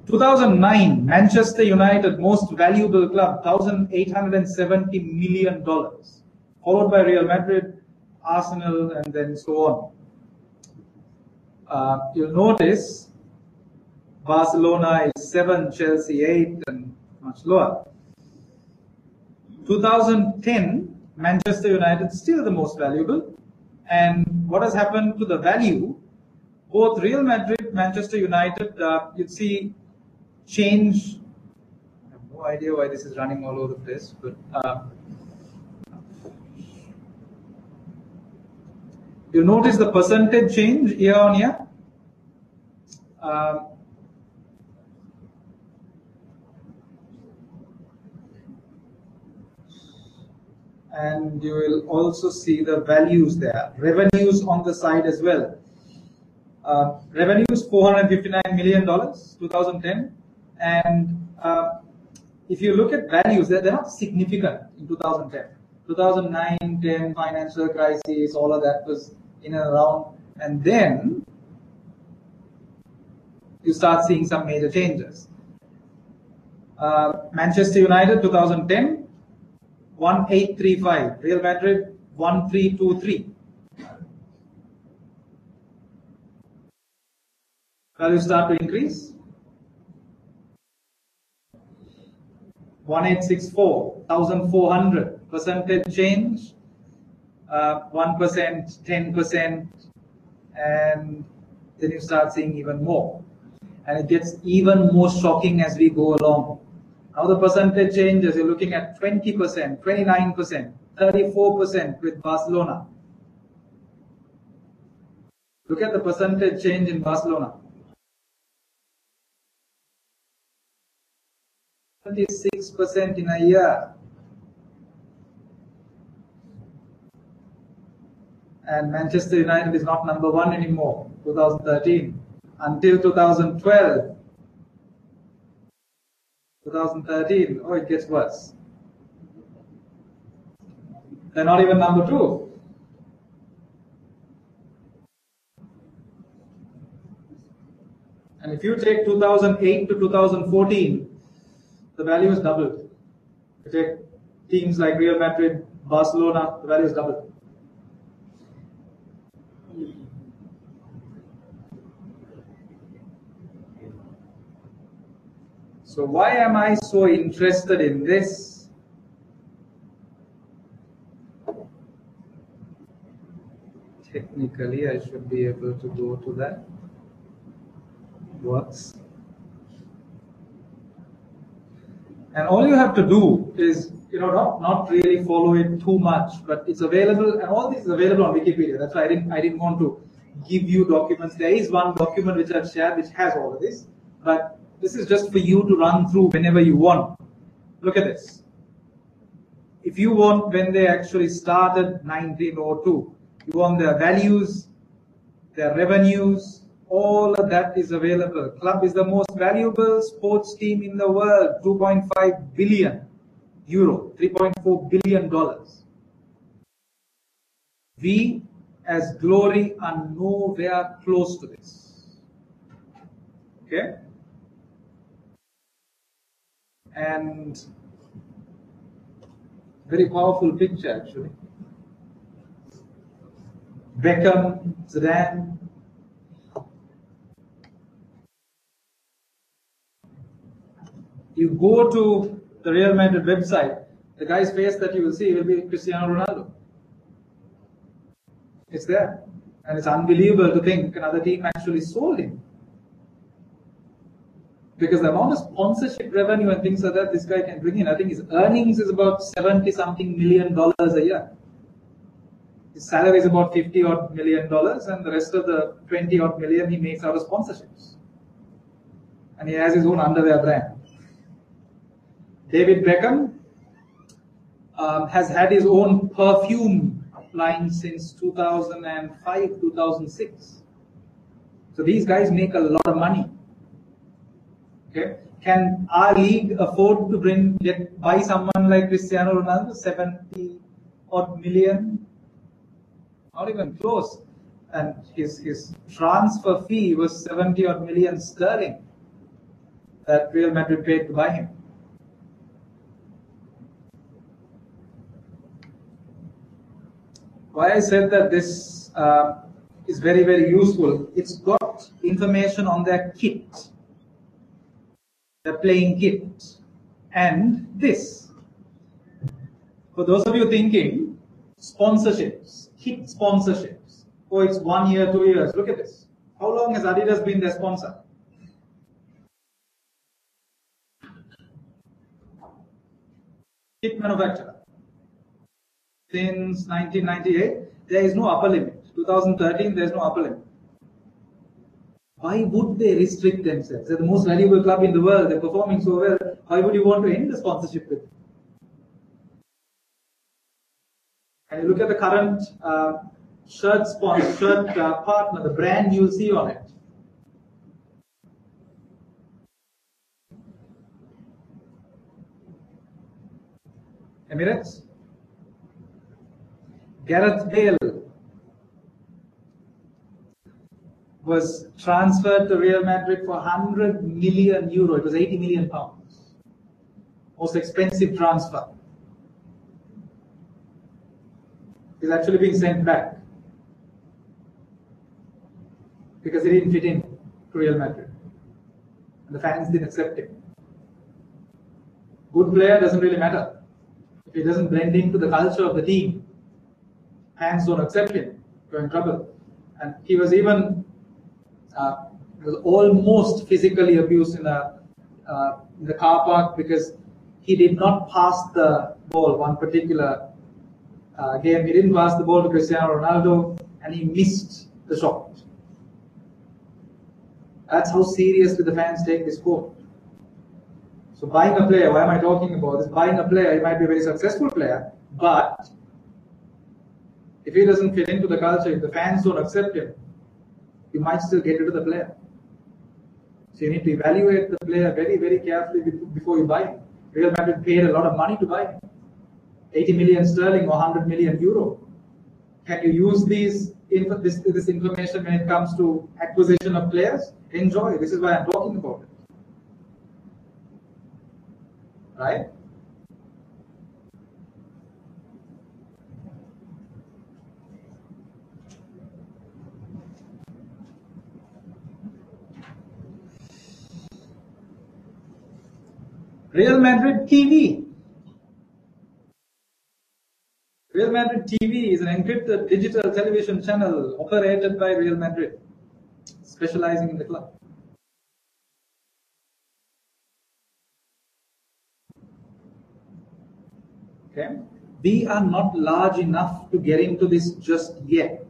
2009, Manchester United, most valuable club, $1,870 million. Followed by Real Madrid, Arsenal, and then so on. You'll notice Barcelona is 7, Chelsea 8, and much lower. 2010, Manchester United still the most valuable. And what has happened to the value? Both Real Madrid, Manchester United, you'd see change. I have no idea why this is running all over the place, but you notice the percentage change year on year. And you will also see the values there. Revenues on the side as well. Revenues $459 million, 2010. And if you look at values, they're not significant in 2010. 2009, 10, financial crisis, all of that was in and around. And then you start seeing some major changes. Manchester United, 2010. 1835, Real Madrid 1323. Values start to increase. 1864, 1400, percentage change, 1%, 10%, and then you start seeing even more. And it gets even more shocking as we go along. Now the percentage changes, you're looking at 20%, 29%, 34% with Barcelona. Look at the percentage change in Barcelona. 26% in a year. And Manchester United is not number one anymore, 2013. Until 2012. 2013, oh, it gets worse. They're not even number two. And if you take 2008 to 2014, the value is doubled. You take teams like Real Madrid, Barcelona, the value is doubled. So why am I so interested in this? Technically, I should be able to go to that. Works. And all you have to do is, not really follow it too much, but it's available, and all this is available on Wikipedia. That's why I didn't want to give you documents. There is one document which I've shared which has all of this, but this is just for you to run through whenever you want. Look at this. If you want when they actually started 1902, you want their values, their revenues, all of that is available. Club is the most valuable sports team in the world, 2.5 billion euro, $3.4 billion. We as Glory are nowhere close to this. Okay? And very powerful picture actually. Beckham, Zidane. You go to the Real Madrid website, the guy's face that you will see will be Cristiano Ronaldo. It's there. And it's unbelievable to think another team actually sold him. Because the amount of sponsorship revenue and things like that this guy can bring in, I think his earnings is about $70-something million a year. His salary is about $50-odd million, and the rest of the $20-odd million he makes out of sponsorships. And he has his own underwear brand. David Beckham has had his own perfume line since 2005, 2006. So these guys make a lot of money. Okay. Can our league afford to buy someone like Cristiano Ronaldo? 70-odd million? Not even close. And his transfer fee was 70-odd million sterling that Real Madrid paid to buy him. Why I said that this is very, very useful, it's got information on their kit. The playing kit, and this. For those of you thinking, sponsorships, kit sponsorships, oh it's 1 year, 2 years, look at this. How long has Adidas been their sponsor? Kit manufacturer. Since 1998, there is no upper limit. 2013, there is no upper limit. Why would they restrict themselves? They're the most valuable club in the world. They're performing so well. Why would you want to end the sponsorship with them? And you look at the current shirt partner, the brand you'll see on it. Emirates. Gareth Bale was transferred to Real Madrid for 100 million euro. It was 80 million pounds. Most expensive transfer. He's actually being sent back because he didn't fit in to Real Madrid. And the fans didn't accept him. Good player doesn't really matter. If he doesn't blend into the culture of the team, fans don't accept him. You're in trouble. And he was even was almost physically abused in the car park because he did not pass the ball one particular game. He didn't pass the ball to Cristiano Ronaldo, and he missed the shot. That's how seriously the fans take this sport. So buying a player, why am I talking about this? Buying a player, he might be a very successful player, but if he doesn't fit into the culture, if the fans don't accept him, you might still get rid of the player. So you need to evaluate the player very, very carefully before you buy him. Real Madrid paid a lot of money to buy him. 80 million sterling or 100 million euro. Can you use this information when it comes to acquisition of players? Enjoy. This is why I'm talking about it. Right? Real Madrid TV. Real Madrid TV is an encrypted digital television channel operated by Real Madrid, specializing in the club. Okay. We are not large enough to get into this just yet,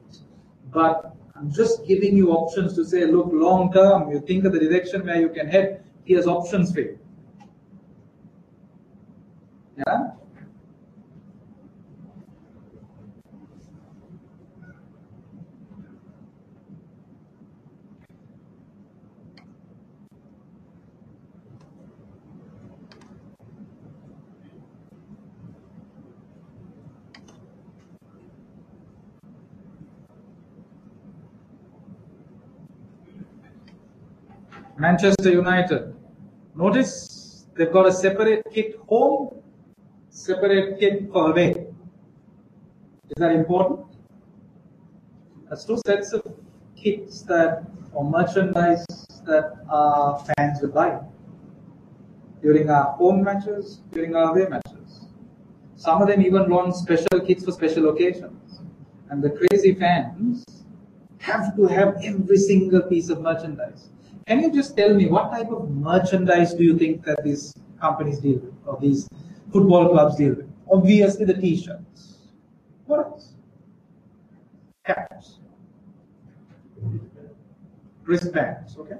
but I'm just giving you options to say, look, long term, you think of the direction where you can head, here's options for you. Yeah? Manchester United. Notice they've got a separate kit home, separate kit for away. Is that important? That's two sets of kits or merchandise that our fans will buy during our home matches, during our away matches. Some of them even launch special kits for special occasions. And the crazy fans have to have every single piece of merchandise. Can you just tell me what type of merchandise do you think that these companies deal with, or these football clubs deal with? Obviously the t-shirts. What else? Caps. Wristbands, okay.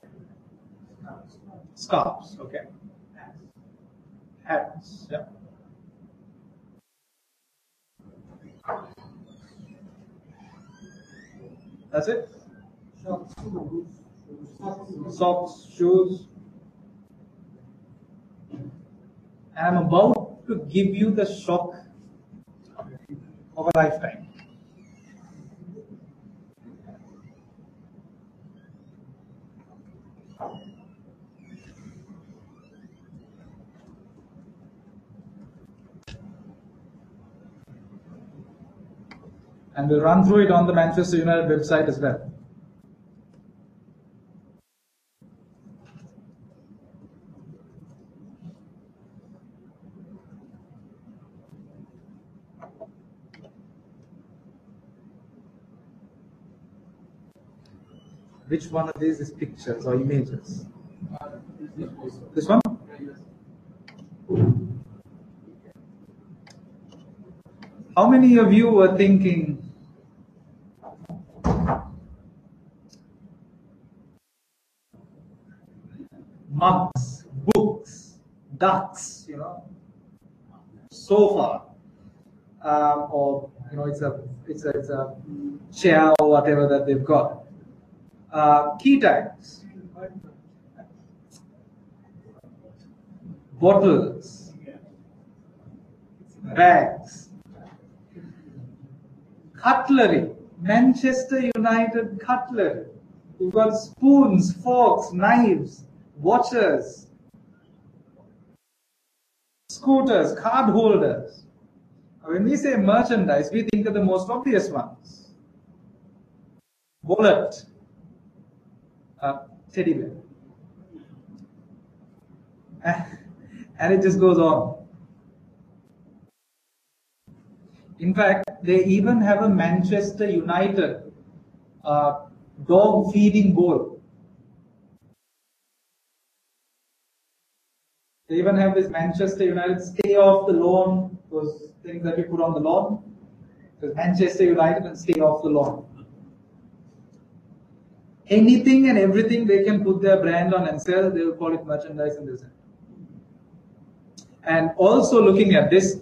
Scarves, okay. Hats, yeah. That's it? Socks, shoes. And I'm about to give you the shock of a lifetime. And we'll run through it on the Manchester United website as well. Which one of these is pictures or images? This one? How many of you were thinking mugs, books, ducks, sofa, or it's a chair or whatever that they've got. Key tags, bottles, bags, cutlery, Manchester United cutlery. You've got spoons, forks, knives, watches, scooters, card holders. When we say merchandise, we think of the most obvious ones. Wallet, teddy bear. And it just goes on. In fact, they even have a Manchester United dog feeding bowl. They even have this Manchester United stay off the lawn, those things that we put on the lawn. There's Manchester United and stay off the lawn. Anything and everything they can put their brand on and sell, they will call it merchandise and design. And also looking at this,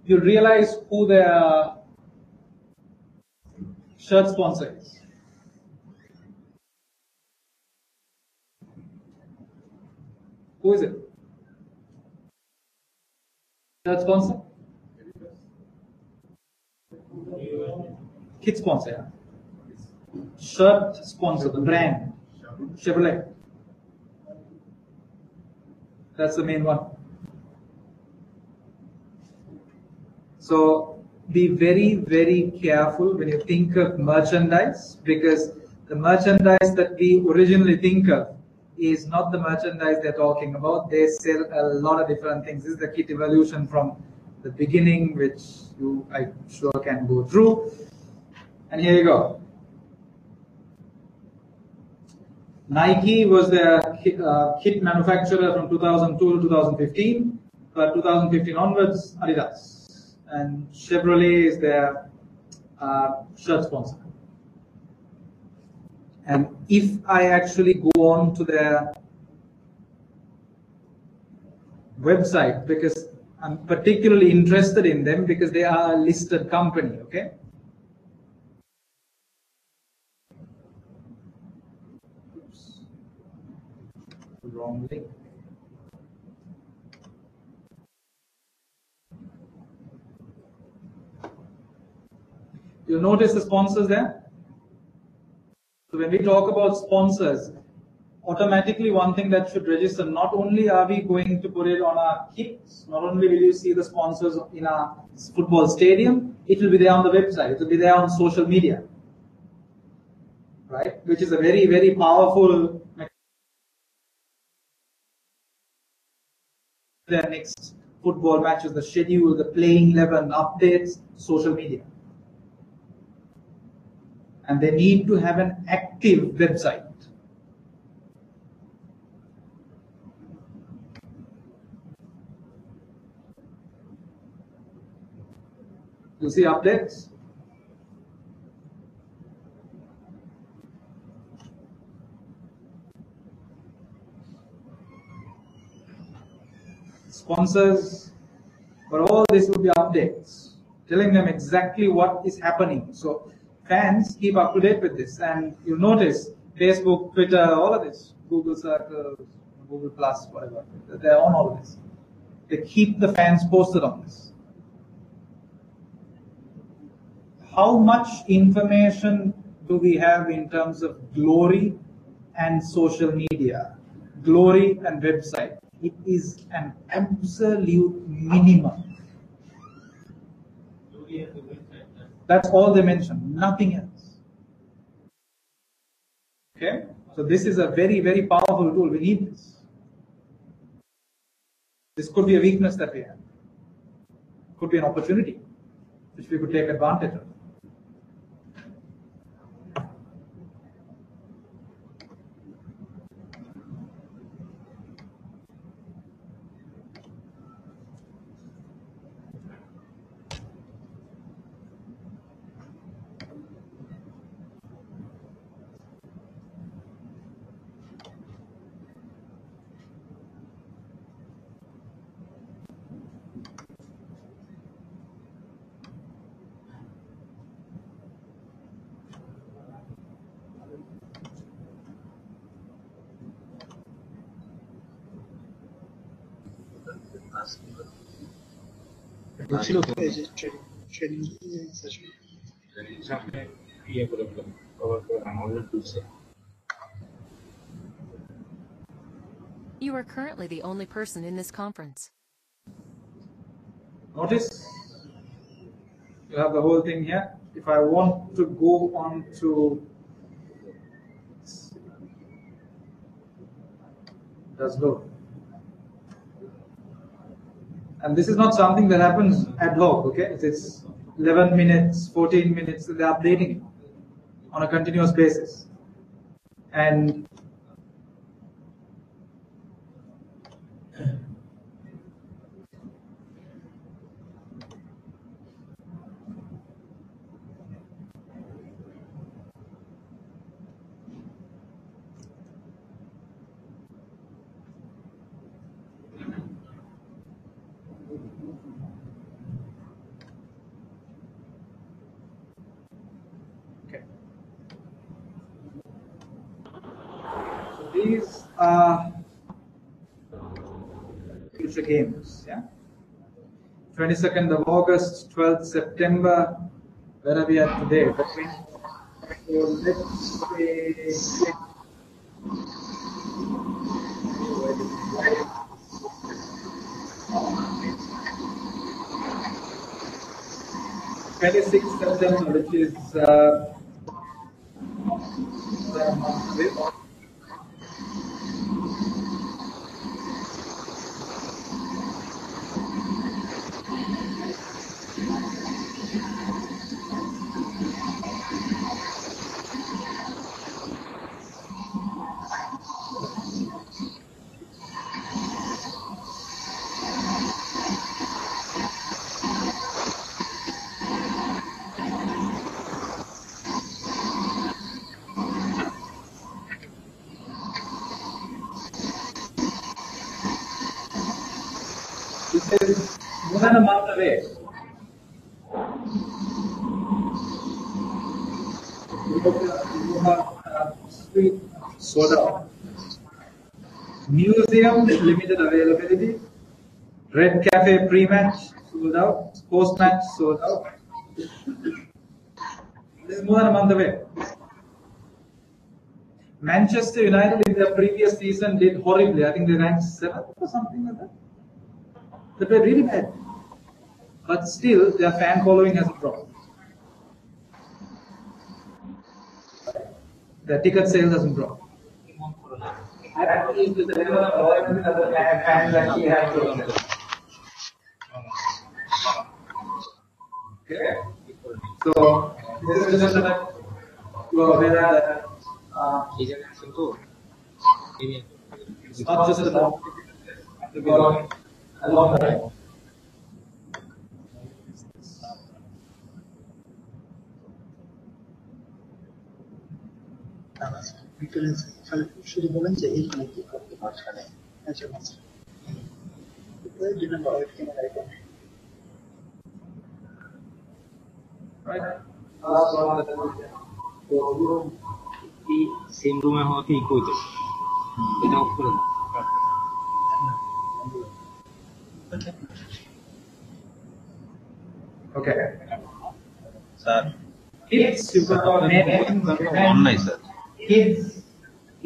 you'll realize who their shirt sponsor is. Who is it? Shirt sponsor? Kid sponsor, yeah. Shirt sponsor, the brand. Chevrolet. That's the main one. So be very, very careful when you think of merchandise, because the merchandise that we originally think of is not the merchandise they're talking about. They sell a lot of different things. This is the kit evolution from the beginning, which you, I'm sure, can go through. And here you go. Nike was their kit manufacturer from 2002 to 2015, but 2015 onwards, Adidas. And Chevrolet is their shirt sponsor. And if I actually go on to their website, because I'm particularly interested in them because they are a listed company, okay? Oops. Wrong link. You'll notice the sponsors there. So when we talk about sponsors, automatically one thing that should register, not only are we going to put it on our kits, not only will you see the sponsors in our football stadium, it will be there on the website, it will be there on social media, right? Which is a very, very powerful mechanism. Their next football matches, the schedule, the playing 11 updates, social media. And they need to have an active website. You see updates? Sponsors, but all this will be updates, telling them exactly what is happening. So fans keep up to date with this, and you'll notice Facebook, Twitter, all of this, Google Circles, Google Plus, whatever, they're on all of this. They keep the fans posted on this. How much information do we have in terms of Glory and social media, Glory and website? It is an absolute minimum. That's all they mention, nothing else. Okay? So this is a very, very powerful tool. We need this. This could be a weakness that we have. Could be an opportunity which we could take advantage of. You are currently the only person in this conference. Notice you have the whole thing here. If I want to go on to, does load. And this is not something that happens ad hoc, okay? It's 11 minutes, 14 minutes, they're updating it on a continuous basis. And these are future games. Yeah. 22nd of August, 12th September. Where are we at today? So let's say 26th September, which is more than a month away. Street sold out. Museum limited availability. Red Cafe pre-match sold out. Post-match sold out. This is more than a month away. Manchester United in their previous season did horribly. I think they ranked 7th or something like that. They were really bad. But still, their fan following hasn't dropped. Their ticket sales hasn't dropped. At least the level of loyalty that the fans actually have to them. Okay. So, this is just a it's not just about a long time. শুধু বলেন যে এইখানে কি করতে পারছেন same রুমে হওয়া কি কইতো এটা অফ করে Okay. Sir. Kids, you've got Online, sir. Kids,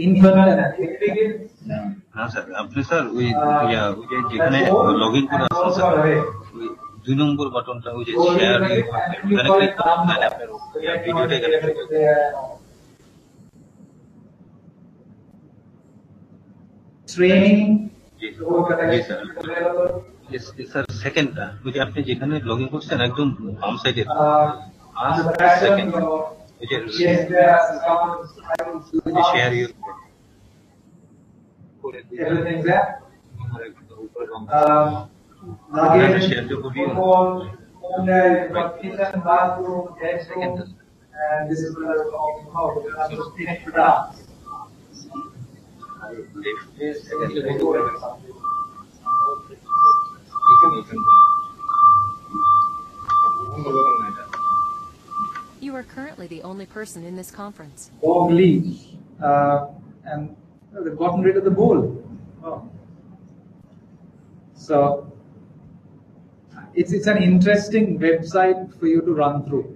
infant and baby kids. हाँ सर आपने सर वो যেখানে লগইন করে আসছে স্যার ওই 2 নম্বর বাটনটা ওই যে শেয়ার এখানে ক্লিক করলে আপনার ভিডিওটা এখানে training জি স্যার স্যার সেকেন্ডটা ওই যে আপনি যেখানে লগইন করছেন একদম বাম সাইডে সেকেন্ড ওই যে share your everything's there. Luggage, phone, kitchen, bathroom, bedroom, and this is where we're talking about. We're going to finish the dance. You are currently the only person in this conference. Dog leash, and they've gotten rid of the bowl. Oh. So it's an interesting website for you to run through.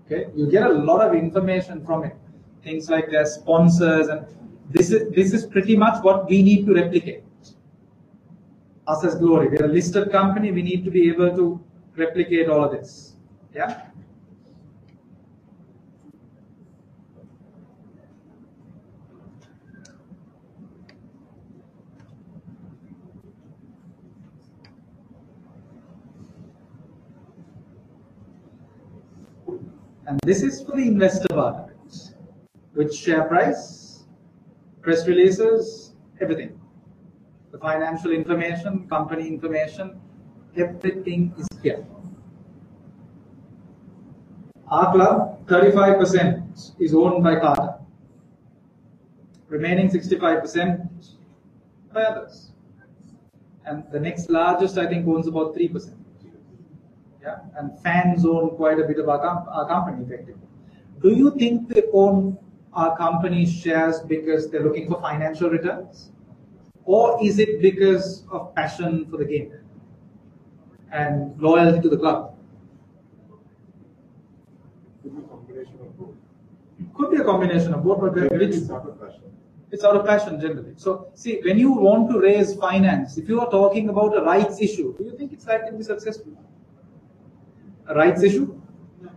Okay, you get a lot of information from it. Things like their sponsors, and this is pretty much what we need to replicate. Us as Glory, we're a listed company. We need to be able to replicate all of this. Yeah. And this is for the investor part of it. Which share price, press releases, everything. The financial information, company information, everything is here. Our club, 35% is owned by Carter. Remaining 65% by others. And the next largest, I think, owns about 3%. Yeah, and fans own quite a bit of our company effectively. Do you think they own are companies shares because they're looking for financial returns? Or is it because of passion for the game and loyalty to the club? Could be a combination of both, but it's out of passion. It's out of passion generally. So, see, when you want to raise finance, if you are talking about a rights issue, do you think it's likely to be successful? A rights issue? No.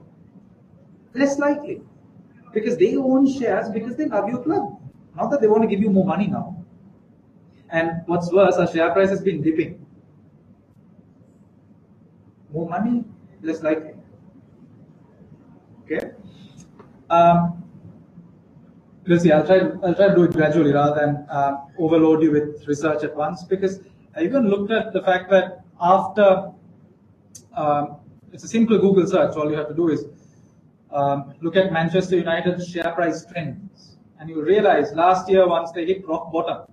Less likely. Because they own shares because they love your club. Not that they want to give you more money now. And what's worse, our share price has been dipping. More money, less likely. Okay? We'll see. I'll try to do it gradually rather than overload you with research at once, because I even looked at the fact that after it's a simple Google search. All you have to do is look at Manchester United's share price trends, and you realize last year, once they hit rock bottom,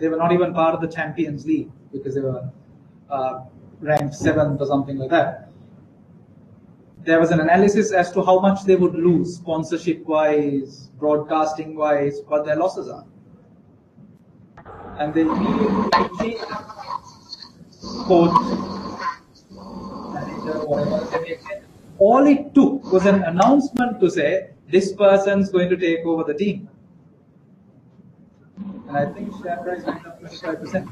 they were not even part of the Champions League because they were ranked 7th or something like that. There was an analysis as to how much they would lose sponsorship-wise, broadcasting-wise, what their losses are. And they immediately coach, manager, whatever. All it took was an announcement to say, this person's going to take over the team. And I think share price went up 25%.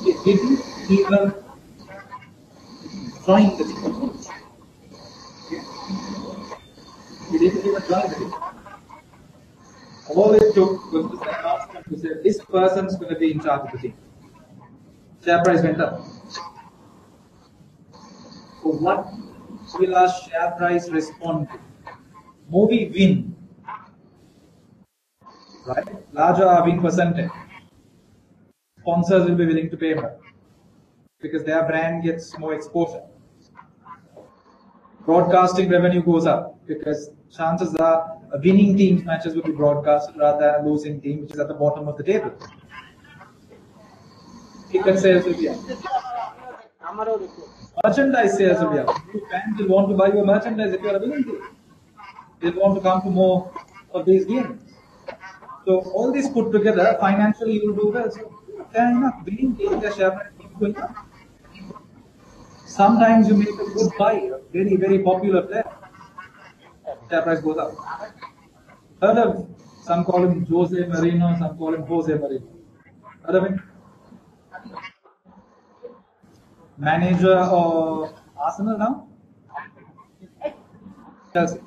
It didn't even join the team. He didn't even join the team. All it took was this announcement to say, this person's going to be in charge of the team. Share price went up. So what will our share price respond to? More we win, right? Larger our win percentage. Sponsors will be willing to pay more because their brand gets more exposure. Broadcasting revenue goes up because chances are a winning team's matches will be broadcasted rather than a losing team which is at the bottom of the table. Ticket sales will be up. Merchandise sales will be up. Fans will want to buy your merchandise if you are a winning team. They'll want to come to more of these games. So all this put together, financially you will do well. So fair enough, winning teams, their share price keeps going up. Sometimes you make a good buy, a very, very popular player. Share price goes up. Heard of, some call him Jose Mourinho, some call him Jose Mourinho. Heard of him? Manager of Arsenal now? Chelsea.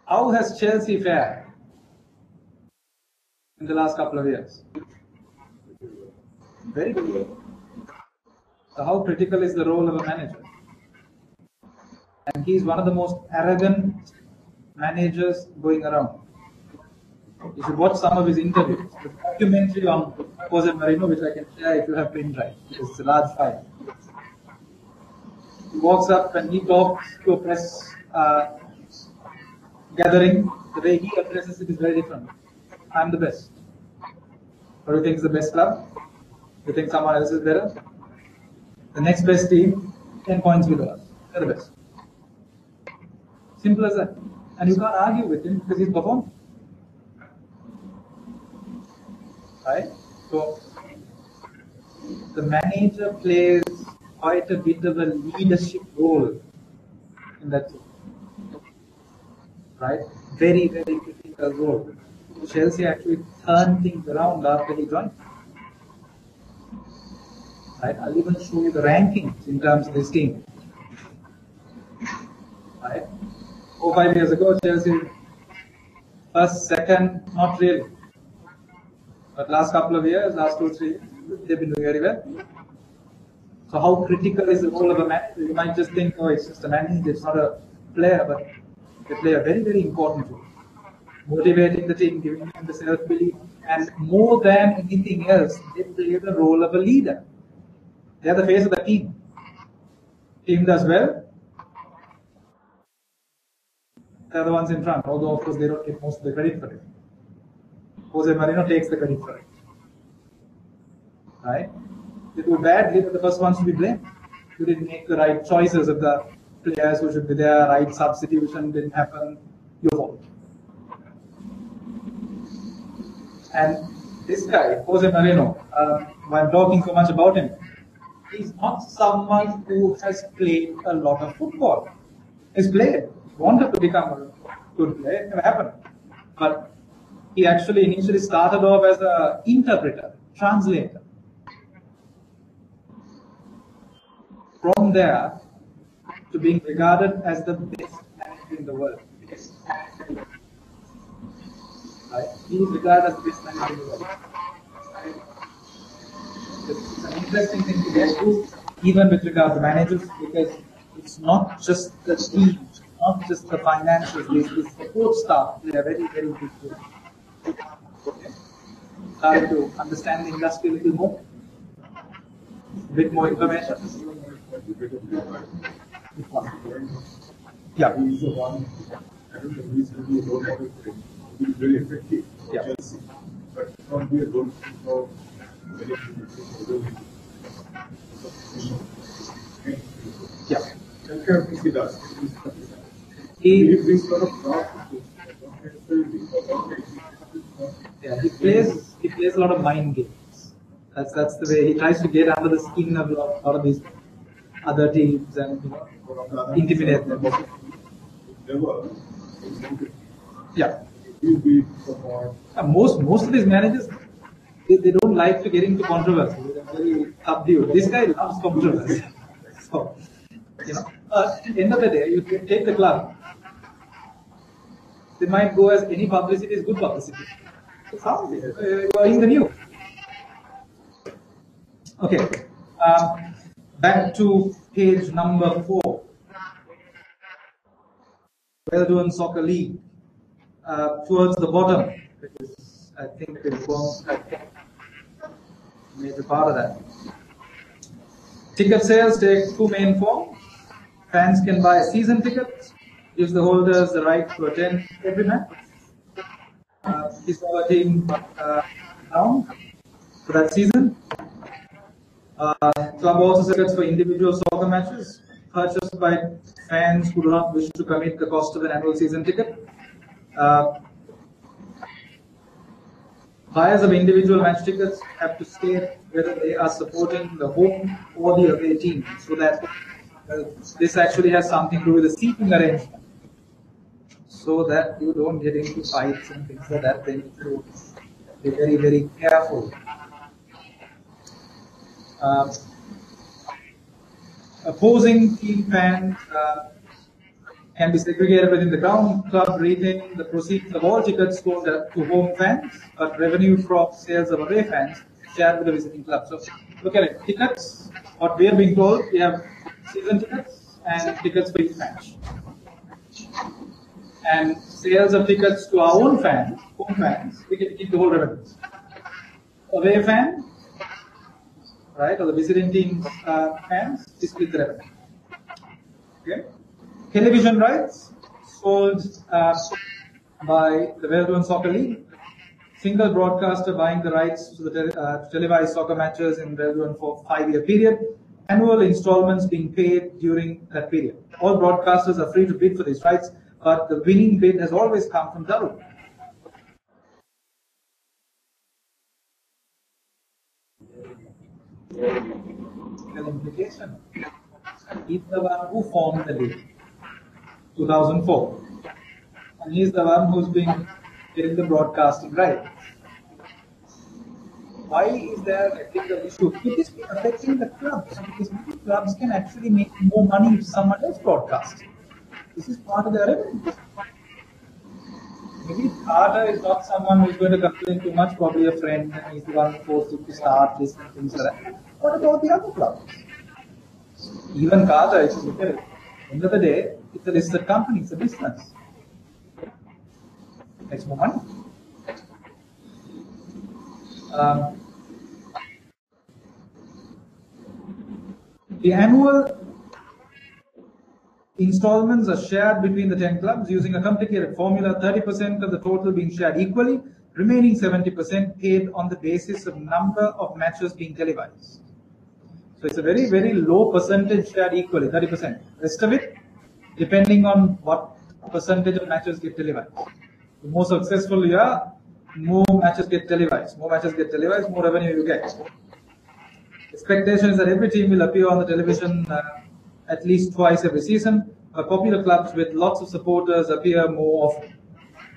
How has Chelsea fared in the last couple of years? Very good. So how critical is the role of a manager? And he's one of the most arrogant managers going around. You should watch some of his interviews. The documentary on Jose Mourinho, which I can share if you have been right, because it's a large file. He walks up and he talks to a press gathering. The way he addresses it is very different. I'm the best. What do you think is the best club? You think someone else is better? The next best team, 10 points below us. They're the best. Simple as that. And you can't argue with him because he's performed. Right? So, the manager plays quite a bit of a leadership role in that team. Right? Very, very critical role. Chelsea actually turned things around after he joined. Right? I'll even show you the rankings in terms of this team. Right? 4 or 5 years ago, Chelsea first, second, not really. But last couple of years, last 2 or 3 years, they've been doing very well. So how critical is the role of a manager? You might just think, oh, it's just a manager, it's not a player, but they play a very, very important role. Motivating the team, giving them the self-belief, and more than anything else, they play the role of a leader. They are the face of the team. Team does well, they are the ones in front, although of course they don't get most of the credit for it. Jose Mourinho takes the credit for it. Right? They do badly, but the first ones to be blamed. You didn't make the right choices at the players who should be there, right substitution didn't happen, your fault. And this guy, Jose Moreno, while talking so much about him, he's not someone who has played a lot of football. He's played, wanted to become a good player, it never happened. But he actually initially started off as an interpreter, translator. From there to being regarded as the best manager in the world. Right? He is regarded as the best manager in the world. It's an interesting thing to get to, even with regard to managers, because it's not just the team, not just the finances, the support staff play a very, very big role. Okay? Try to understand the industry a little more, a bit more information. Yeah. He's the one, I don't know, he's going to be a role model for him. He's very effective for Chelsea, but he can't be a role model for very effective. Yeah. He does. He brings a lot of crowd. Yeah, he plays a lot of mind games. That's the way he tries to get under the skin of a lot of these other teams and intimidate them. Yeah. Most of these managers, they don't like to get into controversy. They're very subdued. This guy loves controversy. So, at the end of the day, you take the club. They might go as any publicity is good publicity. You are in the news. Okay. Back to page number 4. Well-Done Soccer League. Towards the bottom, because I think it was a major part of that. Ticket sales take 2 main forms. Fans can buy a season ticket, gives the holders the right to attend every match. Is our team down for that season? Club also tickets for individual soccer matches purchased by fans who do not wish to commit the cost of an annual season ticket. Buyers of individual match tickets have to state whether they are supporting the home or the away team, so that this actually has something to do with the seating arrangement, so that you don't get into fights and things like that. They need to be very, very careful. Opposing team fans can be segregated within the ground. Club retaining the proceeds of all tickets sold to home fans, but revenue from sales of away fans shared with the visiting club. So look at it. Tickets, what we are being told, we have season tickets and tickets for each match. And sales of tickets to our own fans, home fans, we get to keep the whole revenue. Away fans, right, or the visiting team fans, we split the revenue. Okay. Television rights sold by the Well-Done Soccer League. Single broadcaster buying the rights to the televised soccer matches in Well-Done for 5-year period. Annual installments being paid during that period. All broadcasters are free to bid for these rights, but the winning bid has always come from Darul. Implication. He's the one who formed the league. 2004, and he's the one who's been getting the broadcasting right. Why is there a technical issue? Could this be affecting the clubs? Because maybe clubs can actually make more money if someone else broadcasts. This is part of their revenue. Maybe Carter is not someone who's going to complain too much, probably a friend, and he's the one who forced him to start this and things like that. What about the other clubs? Even Carter, if you look at it, at the end of the day, it's a listed company, it's a business. It makes more money. The annual installments are shared between the 10 clubs using a complicated formula, 30% of the total being shared equally, remaining 70% paid on the basis of number of matches being televised. So it's a very, very low percentage shared equally, 30%. Rest of it depending on what percentage of matches get televised. The more successful you are, more matches get televised. More matches get televised, more revenue you get. Expectation is that every team will appear on the television at least twice every season, but popular clubs with lots of supporters appear more often.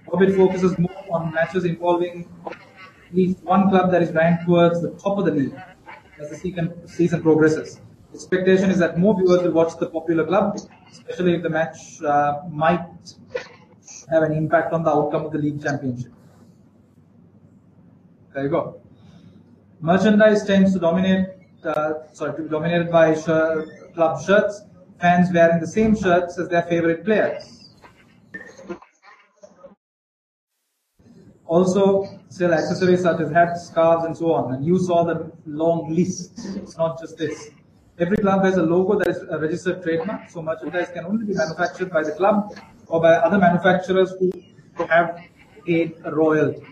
Orbit focuses more on matches involving at least one club that is ranked towards the top of the league as the season progresses. Expectation is that more viewers will watch the popular club, especially if the match might have an impact on the outcome of the league championship. There you go. Merchandise tends to dominate, to be dominated by club shirts, fans wearing the same shirts as their favorite players. Also, still accessories such as hats, scarves, and so on. And you saw the long list. It's not just this. Every club has a logo that is a registered trademark, so merchandise can only be manufactured by the club or by other manufacturers who have paid a royalty.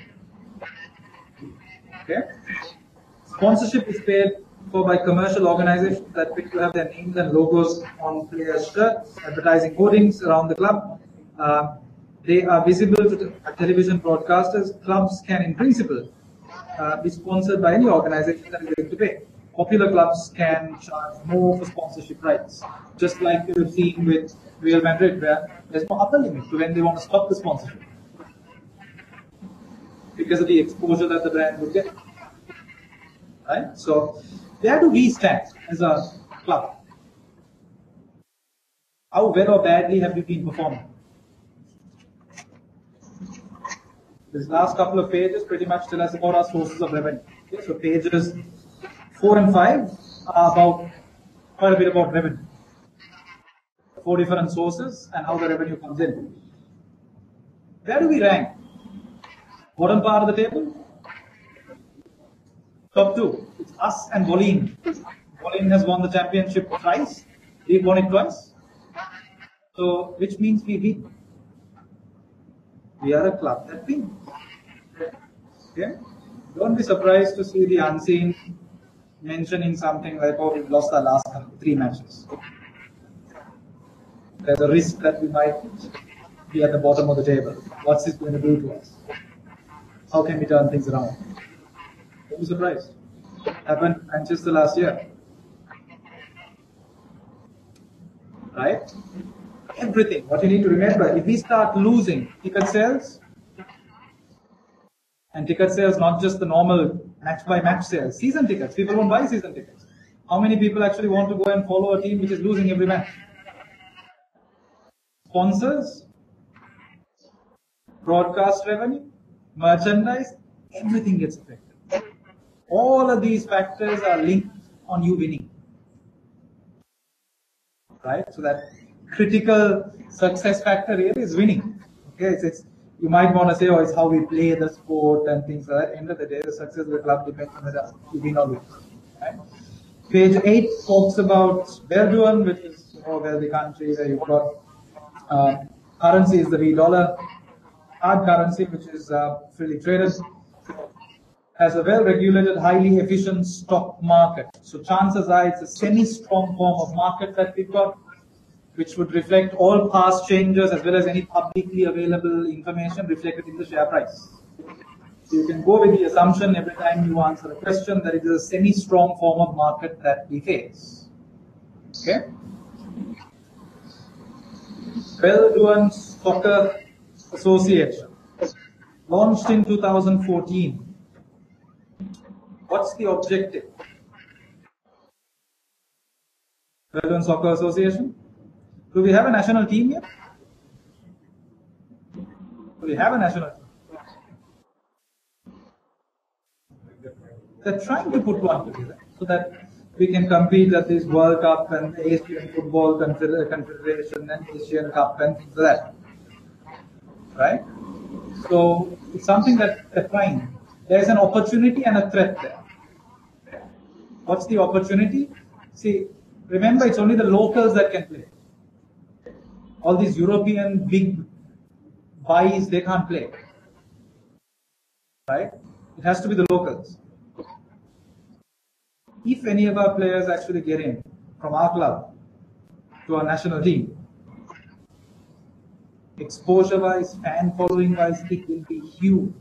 Okay? Sponsorship is paid for by commercial organizations that pick to have their names and logos on players' shirts, advertising hoardings around the club. They are visible to the television broadcasters. Clubs can, in principle, be sponsored by any organization that is willing to pay. Popular clubs can charge more for sponsorship rights, just like we've seen with Real Madrid, where there's no upper limit to when they want to stop the sponsorship because of the exposure that the brand would get. Right? So, where do we stand as a club? How well or badly have we been performing? This last couple of pages pretty much tell us about our sources of revenue. Okay, so pages 4 and 5 are about quite a bit about revenue. 4 different sources and how the revenue comes in. Where do we rank? Bottom part of the table? Top 2. It's us and Bolin. Bolin has won the championship twice. We've won it twice. So, which means we win. We are a club that wins. Okay? Don't be surprised to see the unseen mentioning something like, oh, we've lost our last 3 matches. There's a risk that we might be at the bottom of the table. What's this going to do to us? How can we turn things around? Don't be surprised. Happened in Manchester last year. Right? Everything. What you need to remember, if we start losing ticket sales, and ticket sales not just the normal match-by-match sales, season tickets. People won't buy season tickets. How many people actually want to go and follow a team which is losing every match? Sponsors, broadcast revenue, merchandise, everything gets affected. All of these factors are linked on you winning. Right? So that critical success factor really is winning. Okay, it's you might want to say, oh, it's how we play the sport and things like that. At the end of the day, the success of the club depends on whether you win or lose. Right? Page 8 talks about Verdun, which is a wealthy country where you've got currency is the real dollar, hard currency, which is freely traded, has a well-regulated, highly efficient stock market. So chances are it's a semi-strong form of market that we've got, which would reflect all past changes as well as any publicly available information reflected in the share price. So you can go with the assumption every time you answer a question that it is a semi-strong form of market that we face. Okay? Belgian Soccer Association, launched in 2014. What's the objective? Belgian Soccer Association? Do we have a national team yet? Do we have a national team? They're trying to put one together so that we can compete at this World Cup and the Asian Football Confederation and Asian Cup and things like that. Right? So it's something that they're trying. There's an opportunity and a threat there. What's the opportunity? See, remember it's only the locals that can play. All these European big buys, they can't play. Right? It has to be the locals. If any of our players actually get in from our club to our national team, exposure-wise, fan following-wise, it will be huge.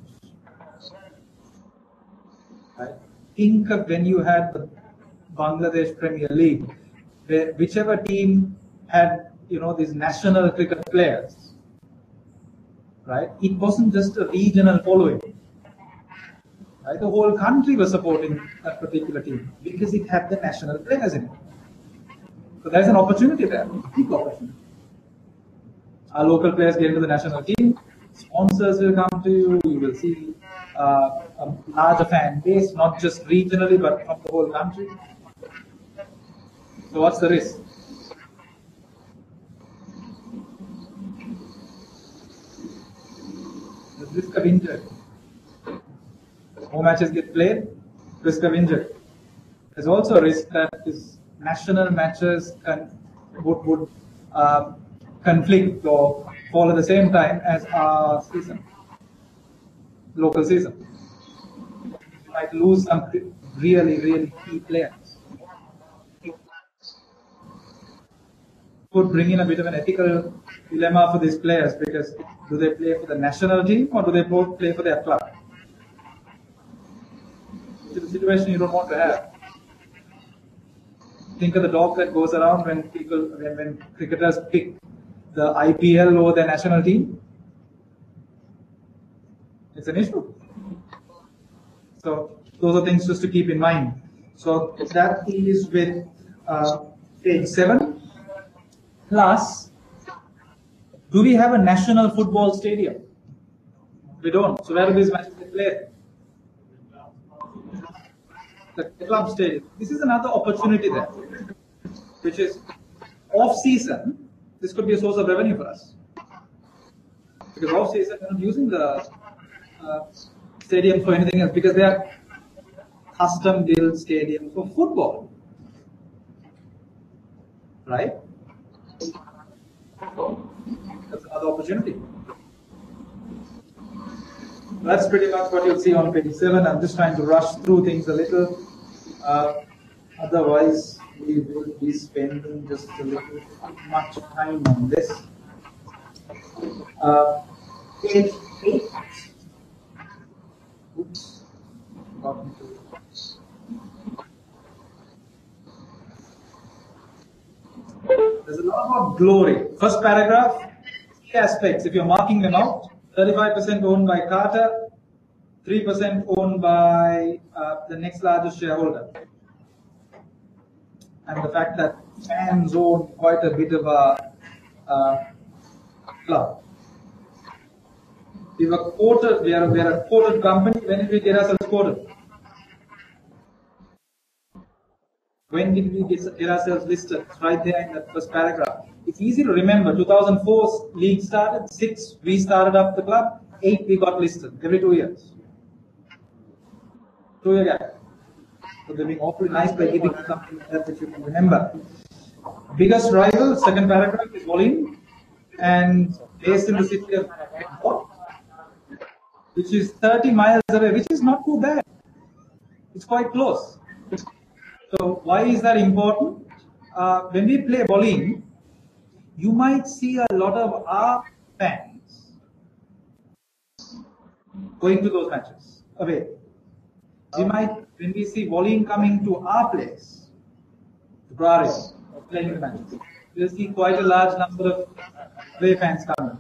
Right? Think of when you had the Bangladesh Premier League, where whichever team had these national cricket players, right? It wasn't just a regional following. Right? The whole country was supporting that particular team because it had the national players in it. So there's an opportunity there, big opportunity. Our local players get into the national team, sponsors will come to you, you will see a larger fan base, not just regionally but from the whole country. So what's the risk? The risk of injury. More matches get played, risk of injury. There's also a risk that these national matches would conflict or fall at the same time as our season, local season. You might lose some really key players. Could bring in a bit of an ethical dilemma for these players, because do they play for the national team or do they both play for their club? It's a situation you don't want to have. Think of the talk that goes around when cricketers pick the IPL over their national team. It's an issue. So those are things just to keep in mind. So that is with page 7. Plus, do we have a national football stadium? We don't. So where do these matches get played? The club stadium. This is another opportunity there, which is off-season. This could be a source of revenue for us, because off-season we're not using the stadium for anything else, because they are custom-built stadiums for football, right? That's another opportunity. That's pretty much what you'll see on page 7. I'm just trying to rush through things a little. Otherwise, we will be spending just a little much time on this. Page 8. Oops. There's a lot about glory. First paragraph, key aspects. If you're marking them out, 35% owned by Carter, 3% owned by the next largest shareholder. And the fact that fans own quite a bit of a club. We are a quoted company. When did we get ourselves quoted? When did we get ourselves listed? It's right there in that first paragraph. It's easy to remember. 2004 league started, 6 we started up the club, 8 we got listed every 2 years. 2-year gap. So they're being awfully nice by giving you something like that you can remember. Biggest rival, second paragraph, is Volin, and based in the city of Port, which is 30 miles away, which is not too bad. It's quite close. So why is that important? When we play bowling, you might see a lot of our fans going to those matches away. We might, when we see bowling coming to our place, to Brare, playing the matches, we'll see quite a large number of away fans coming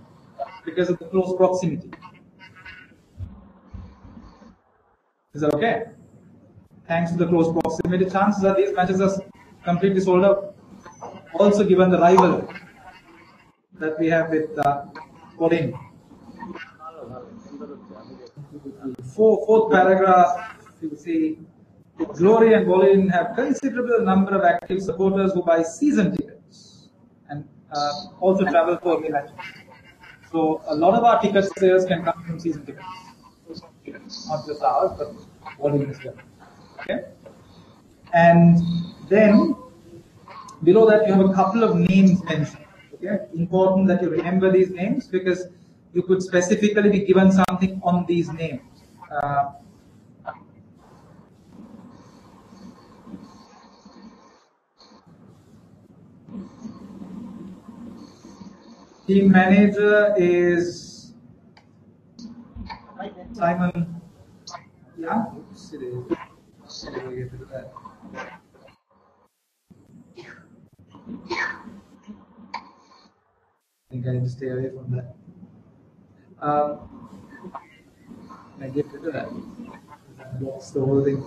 because of the close proximity. Is that okay? Thanks to the close proximity, chances are these matches are completely sold out. Also, given the rival that we have with bowling. Fourth paragraph, you see, Glory and Bolin have considerable number of active supporters who buy season tickets and also travel for away matches. So a lot of our ticket sales can come from season tickets, not just ours, but Bolin as well. Okay, and then below that you have a couple of names mentioned. Okay, important that you remember these names because you could specifically be given something on these names. Team manager is Simon. Yeah. Oops, it is. Let me get rid of that. I think I need to stay away from that. I get rid of that. That's the whole thing.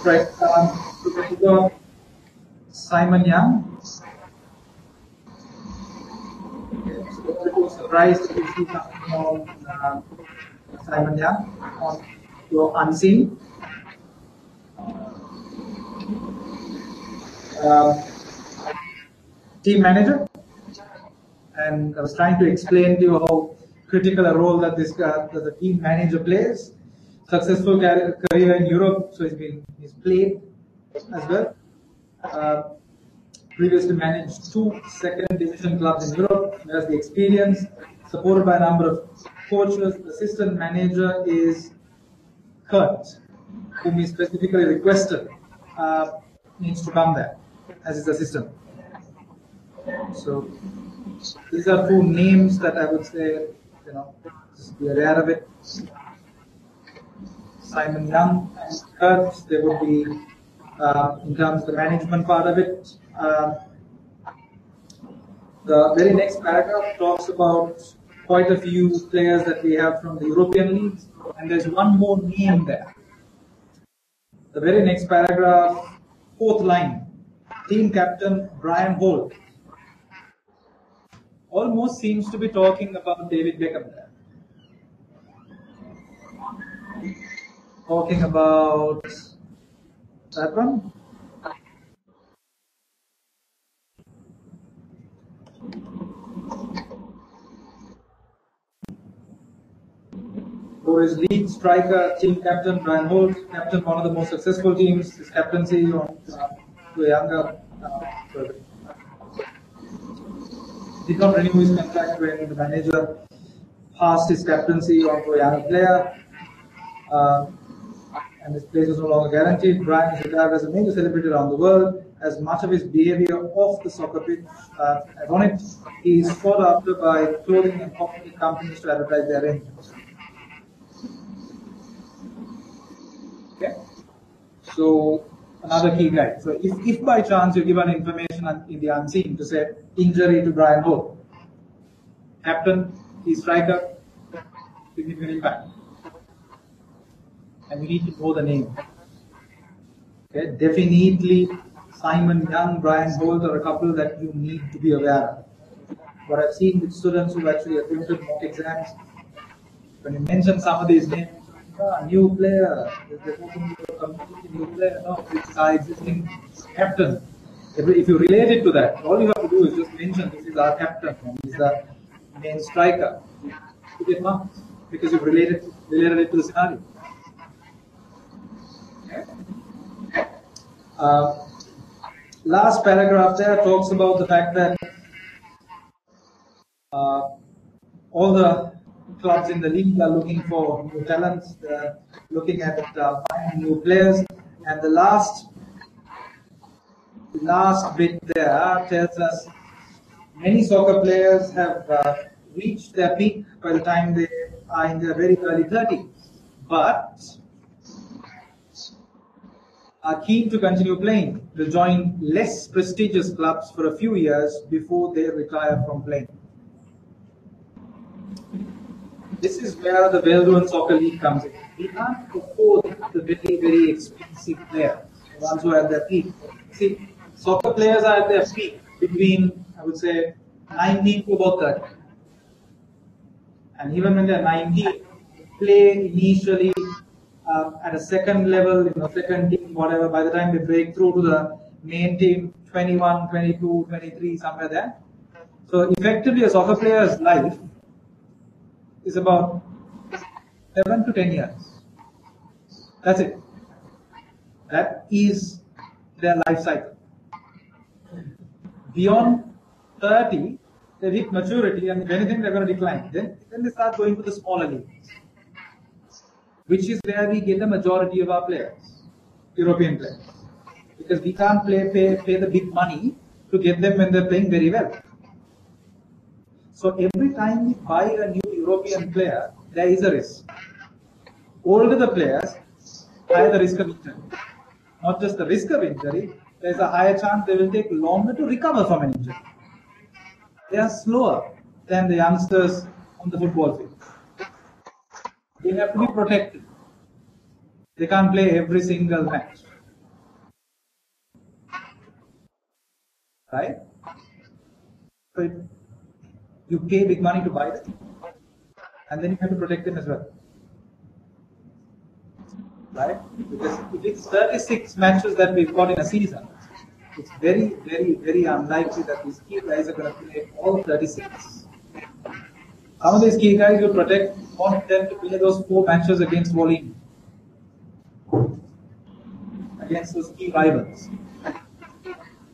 Right. So we got Simon Young. Okay, so it was surprised to see something on Simon Young on your unseen. Team manager, and I was trying to explain to you how critical a role that that the team manager plays. Successful career in Europe, so he's played as well. Previously managed 2 second division clubs in Europe. There's the experience, supported by a number of coaches. The assistant manager is Kurt, whom he specifically requested needs to come there as his assistant. So these are 2 names that I would say, just be aware of it. Simon Young and Kurt, they would be in terms of the management part of it. The very next paragraph talks about quite a few players that we have from the European leagues, and there's one more name there. The very next paragraph, 4th line, team captain Brian Holt. Almost seems to be talking about David Beckham there. Talking about that one. So his lead striker, team captain Brian Holt, captain one of the most successful teams, his captaincy on to a younger. Did not renew his contract when the manager passed his captaincy on to a younger player. And his place was no longer guaranteed. Brian is regarded as a major celebrity around the world. As much of his behavior off the soccer pitch as on it, he is sought after by clothing and cosmetic companies to advertise their ranges. Okay, so another key guy. So if by chance you're given information in the unseen to say injury to Brian Holt, captain, he's striker, significant impact. And we need to know the name. Okay, definitely Simon Young, Brian Holt are a couple that you need to be aware of. What I've seen with students who actually attempted mock exams, when you mention some of these names, new player, they're talking to a completely new player. No, it's our existing captain. If you relate it to that, all you have to do is just mention this is our captain and he's the main striker. You get marks because you've related it to the scenario. Last paragraph there talks about the fact that all the clubs in the league are looking for new talents, they're looking at finding new players, and the last bit there tells us many soccer players have reached their peak by the time they are in their very early 30s, but are keen to continue playing. They'll join less prestigious clubs for a few years before they retire from playing. This is where the well-known soccer league comes in. We can't afford the very, very expensive players, the ones who are at their peak. See, soccer players are at their peak between, I would say, 19 to about 30. And even when they're 19, play initially at a second level, second team, whatever. By the time they break through to the main team 21, 22, 23, somewhere there. So effectively a soccer player's life is about 7 to 10 years. That's it. That is their life cycle. Beyond 30, they hit maturity, and if anything, they're going to decline. Then they start going to the smaller leagues, which is where we get the majority of our players, European players. Because we can't pay the big money to get them when they're playing very well. So every time we buy a new European player, there is a risk. Older the players, higher the risk of injury. Not just the risk of injury, there's a higher chance they will take longer to recover from an injury. They are slower than the youngsters on the football field. They have to be protected. They can't play every single match. Right? So you pay big money to buy them, and then you have to protect them as well. Right? Because if it's 36 matches that we've got in a season, it's very, very, very unlikely that these key guys are going to play all 36. Some of these key guys you want them to play those 4 matches against Volin, against those key rivals.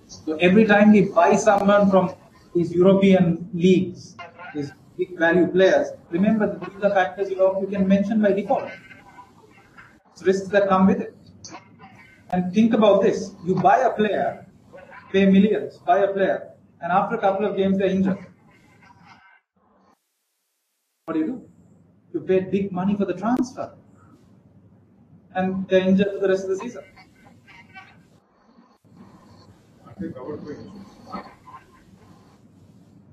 So every time we buy someone from these European leagues, these big value players, remember that these are factors you can mention by default. It's risks that come with it. And think about this: you buy a player, pay millions, buy a player, and after a couple of games they're injured. What do? You paid big money for the transfer, and they're injured for the rest of the season.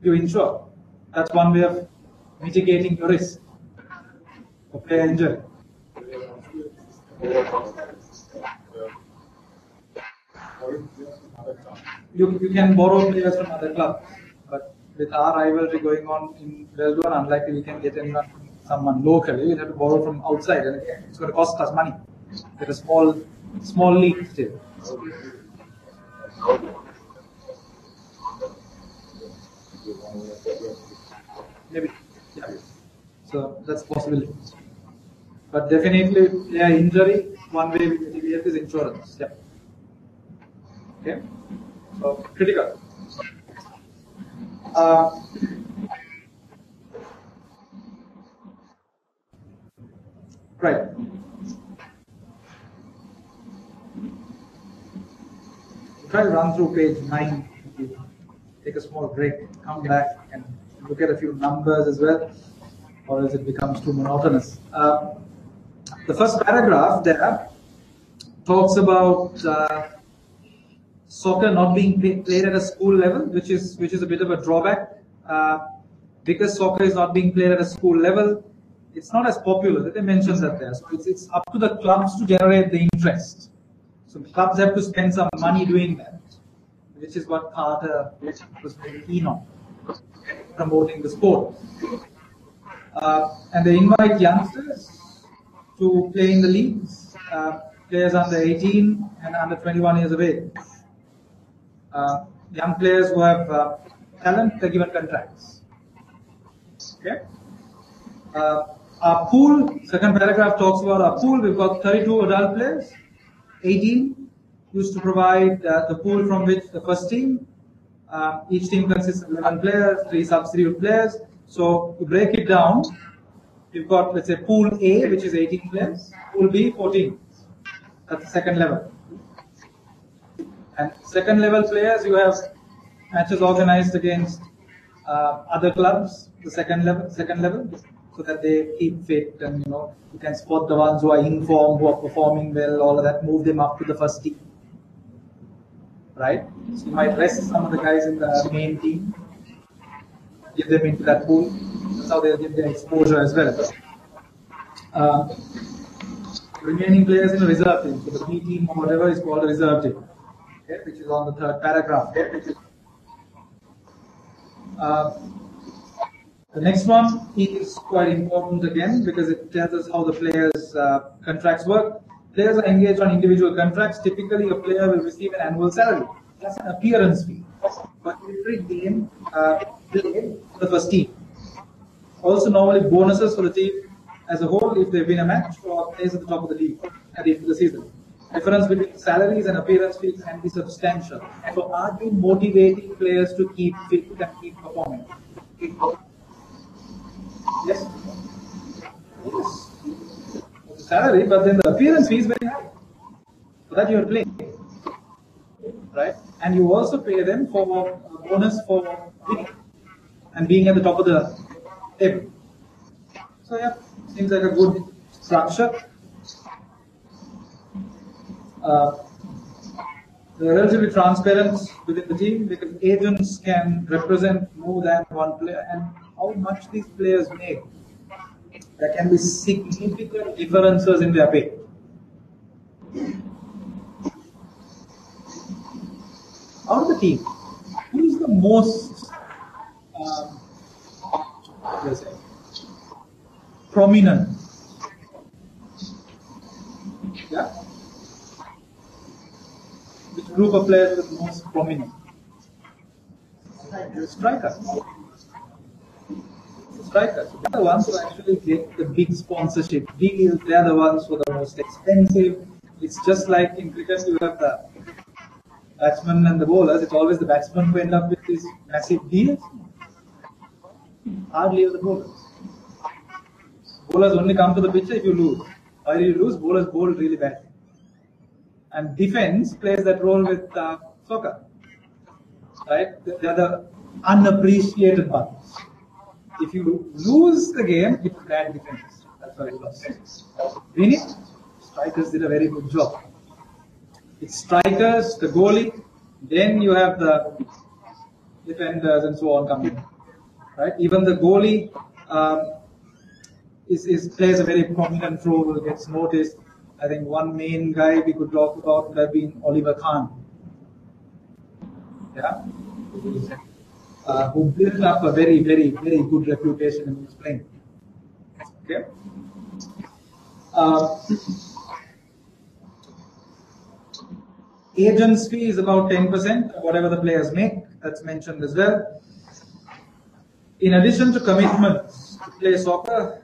You insure. That's one way of mitigating your risk of player injury. You can borrow players from other clubs, but with our rivalry going on in Melbourne, unlikely we can get someone locally. We'll have to borrow from outside, and again, it's going to cost us money. It's a small league still. Maybe, yeah. So that's a possibility. But definitely, player injury, one way we mitigate is insurance. Yeah. Okay. So critical. Right. Try to run through page 9. Take a small break, come back and look at a few numbers as well, or else it becomes too monotonous. The first paragraph there talks about soccer not being played at a school level, which is a bit of a drawback. Because soccer is not being played at a school level, it's not as popular. They mentioned that there. So it's up to the clubs to generate the interest. So clubs have to spend some money doing that, which is what Carter was very keen on, promoting the sport. And they invite youngsters to play in the leagues, players under 18 and under 21 years of age. Young players who have talent, they're given contracts. Okay. Our pool, second paragraph talks about our pool. We've got 32 adult players, 18 used to provide the pool from which the first team. Each team consists of 11 players, 3 substitute players. So to break it down, you've got, let's say, pool A, which is 18 players, pool B, 14. That's the second level. And second level players, you have matches organized against other clubs, the second level, so that they keep fit, and you can spot the ones who are in form, who are performing well, all of that, move them up to the first team. Right? So you might rest some of the guys in the main team, get them into that pool. That's how they'll get their exposure as well. Remaining players in the reserve team, so the B team or whatever is called a reserve team, okay, which is on the third paragraph. The next one is quite important again, because it tells us how the players' contracts work. Players are engaged on individual contracts. Typically, a player will receive an annual salary. That's an appearance fee for every game played for the first team. Also, normally bonuses for the team as a whole if they win a match or plays at the top of the league at the end of the season. Difference between salaries and appearance fees can be substantial. So, are they motivating players to keep fit and keep performing? Yes. Yes. Salary, but then the appearance fee is very high. So that you are playing, right? And you also pay them for a bonus for winning and being at the top of the table. So yeah, seems like a good structure. They're relatively transparent within the team because agents can represent more than one player, and how much these players make. There can be significant differences in their pay. Out of the team, who is the most prominent? Yeah? Which group of players is the most prominent? Strikers. Strikers. They're the ones who actually get the big sponsorship deals. They're the ones who are the most expensive. It's just like in cricket, you have the batsmen and the bowlers. It's always the batsmen who end up with these massive deals. Hardly the bowlers. Bowlers only come to the pitch if you lose. Why do you lose? Bowlers bowl really bad. And defense plays that role with soccer. Right? They are the unappreciated ones. If you lose the game, it's bad defense. That's why you lost. Winning, strikers did a very good job. It's strikers, the goalie, then you have the defenders and so on coming in. Right? Even the goalie plays a very prominent role, gets noticed. I think one main guy we could talk about would have been Oliver Kahn. Yeah? Who built up a very, very, very good reputation in his playing. Okay? Agents fee is about 10% of whatever the players make. That's mentioned as well. In addition to commitments to play soccer,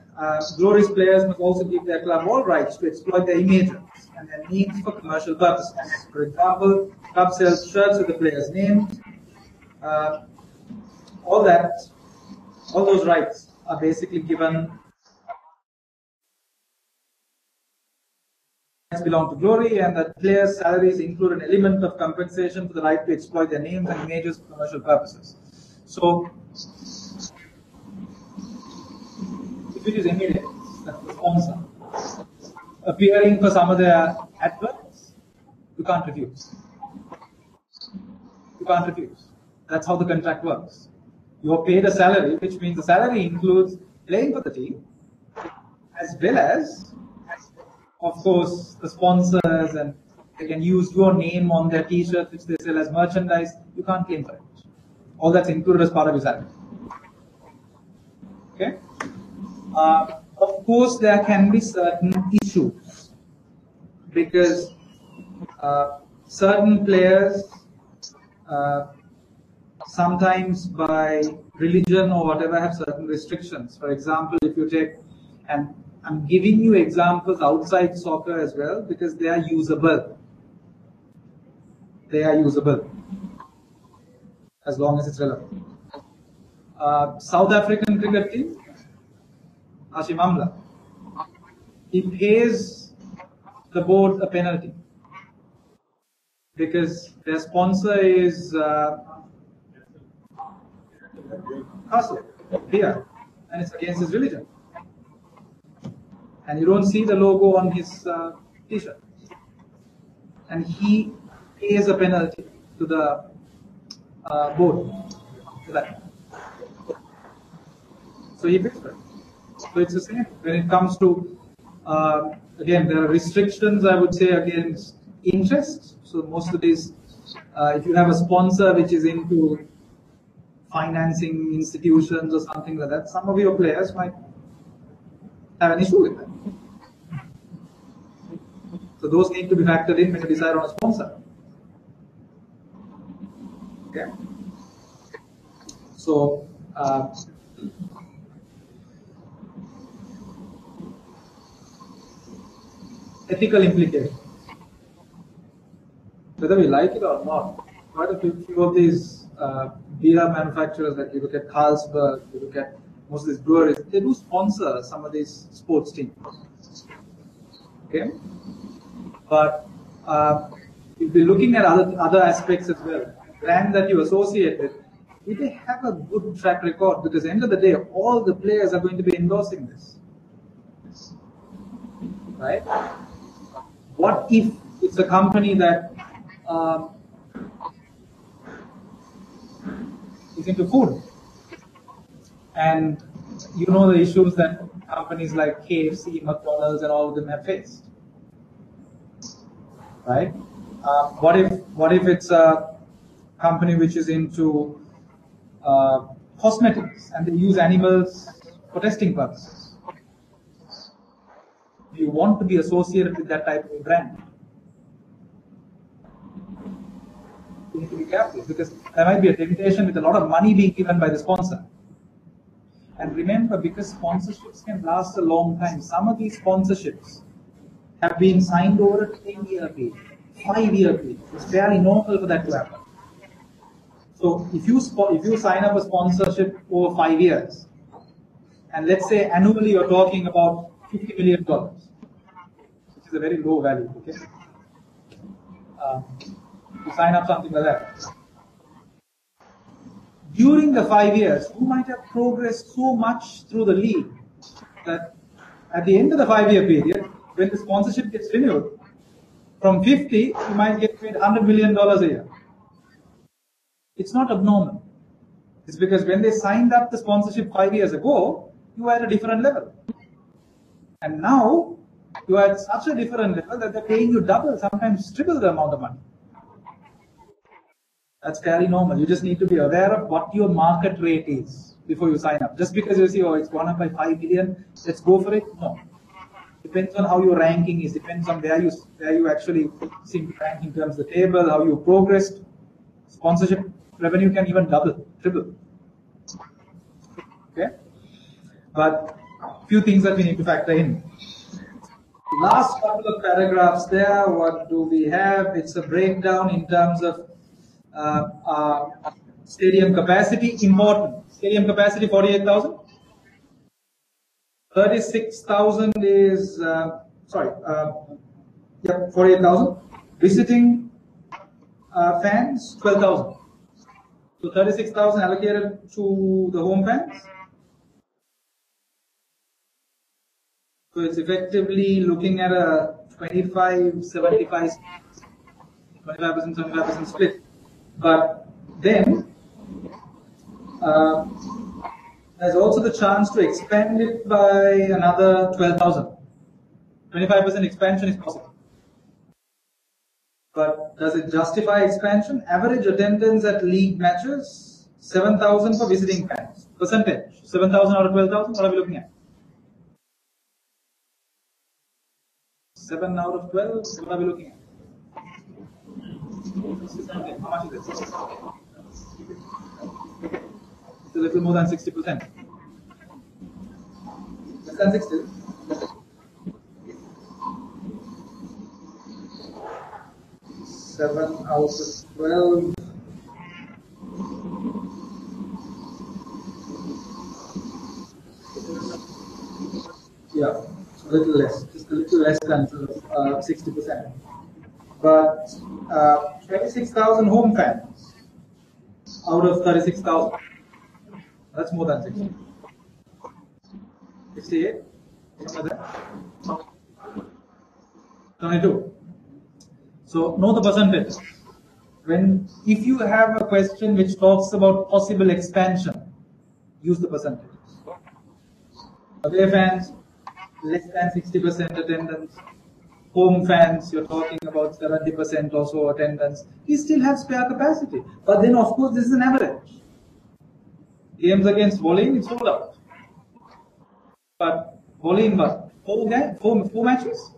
Glory's players must also give their club all rights to exploit their images and their names for commercial purposes. For example, club sells shirts with the players' names. All those rights are basically given. Belong to Glory, and that players' salaries include an element of compensation for the right to exploit their names and images for commercial purposes. So, if it is Emirates, that's the sponsor, appearing for some of their adverts, you can't refuse. You can't refuse. That's how the contract works. You're paid a salary, which means the salary includes playing for the team, as well as, of course, the sponsors, and they can use your name on their t-shirts, which they sell as merchandise. You can't claim for it. All that's included as part of your salary. Okay? Of course, there can be certain issues because certain players, sometimes by religion or whatever, have certain restrictions. For example, if you take, and I'm giving you examples outside soccer as well because they are usable. They are usable as long as it's relevant. South African cricket team, ICMAB, he pays the board a penalty because their sponsor is Castle here, and it's against his religion. And you don't see the logo on his t-shirt. And he pays a penalty to the board for that. So he pays for it. So it's the same when it comes to, again, there are restrictions, I would say, against interest. So most of these, if you have a sponsor which is into financing institutions or something like that, some of your players might have an issue with that. So those need to be factored in when you decide on a sponsor. Okay. So ethical implications. Whether we like it or not, quite a few of these beer manufacturers that you look at, Carlsberg, you look at most of these breweries, they do sponsor some of these sports teams. Okay, but you'll be looking at other aspects as well. Brand that you associate with, do they have a good track record? Because at the end of the day, all the players are going to be endorsing this, right? What if it's a company that is into food, and you know the issues that companies like KFC, McDonald's, and all of them have faced, right? What if it's a company which is into cosmetics and they use animals for testing purposes? Do you want to be associated with that type of brand? You need to be careful, because there might be a temptation with a lot of money being given by the sponsor. And remember, because sponsorships can last a long time, some of these sponsorships have been signed over a 10-year period, 5-year period. It's fairly normal for that to happen. So if you sign up a sponsorship over 5 years, and let's say annually you're talking about $50 million, which is a very low value, okay? To sign up something like that. During the 5 years, you might have progressed so much through the league that at the end of the 5-year period, when the sponsorship gets renewed, from 50, you might get paid $100 million a year. It's not abnormal. It's because when they signed up the sponsorship 5 years ago, you were at a different level. And now, you are at such a different level that they're paying you double, sometimes triple the amount of money. That's fairly normal. You just need to be aware of what your market rate is before you sign up. Just because you see, oh, it's gone up by 5 million, let's go for it. No. Depends on how your ranking is. Depends on where you actually seem to rank in terms of the table, how you progressed. Sponsorship revenue can even double, triple. Okay? But few things that we need to factor in. Last couple of paragraphs there, what do we have? It's a breakdown in terms of stadium capacity. Important. Stadium capacity 48,000. 36,000 is 48,000. Visiting fans 12,000. So 36,000 allocated to the home fans. So it's effectively looking at a 25-75, 25% split. But then there's also the chance to expand it by another 12,000. 25% expansion is possible. But does it justify expansion? Average attendance at league matches, 7,000 for visiting fans. Percentage, 7,000 out of 12,000, what are we looking at? 7 out of 12, what are we looking at? How much is it? It's a little more than 60%. Less than 60? Seven out of 12. Yeah, a little less, just a little less than 60%. But 26,000 home fans out of 36,000. That's more than 60. 68? Something like that? 22. So know the percentage. If you have a question which talks about possible expansion, use the percentages. Away fans, less than 60% attendance. Home fans, you're talking about 70% or so attendance. We still have spare capacity. But then, of course, this is an average. Games against Volleyball, it's sold out. But Volleyball, 4 matches?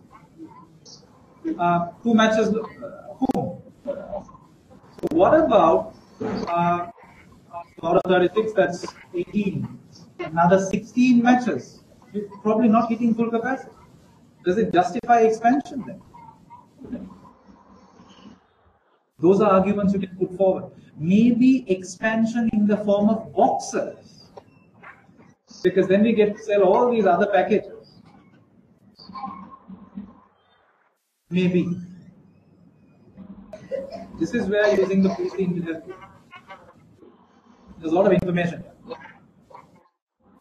2 matches home. So what about out of 36, that's 18. Another 16 matches. You're probably not hitting full capacity. Does it justify expansion then? Those are arguments you can put forward. Maybe expansion in the form of boxes, because then we get to sell all these other packages. Maybe. This is where using the PC intelligence. There's a lot of information here.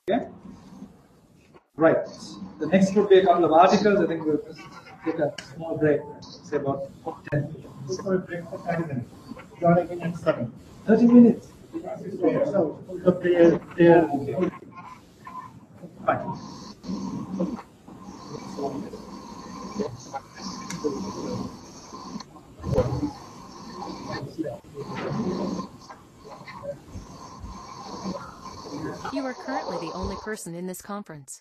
Okay? Right. The next would be a couple of articles. I think we'll just take a small break. Say about 10. Go for a break for 30 minutes. Join again at 7. 30 minutes. So, the prayer. Okay. Fine. You are currently the only person in this conference.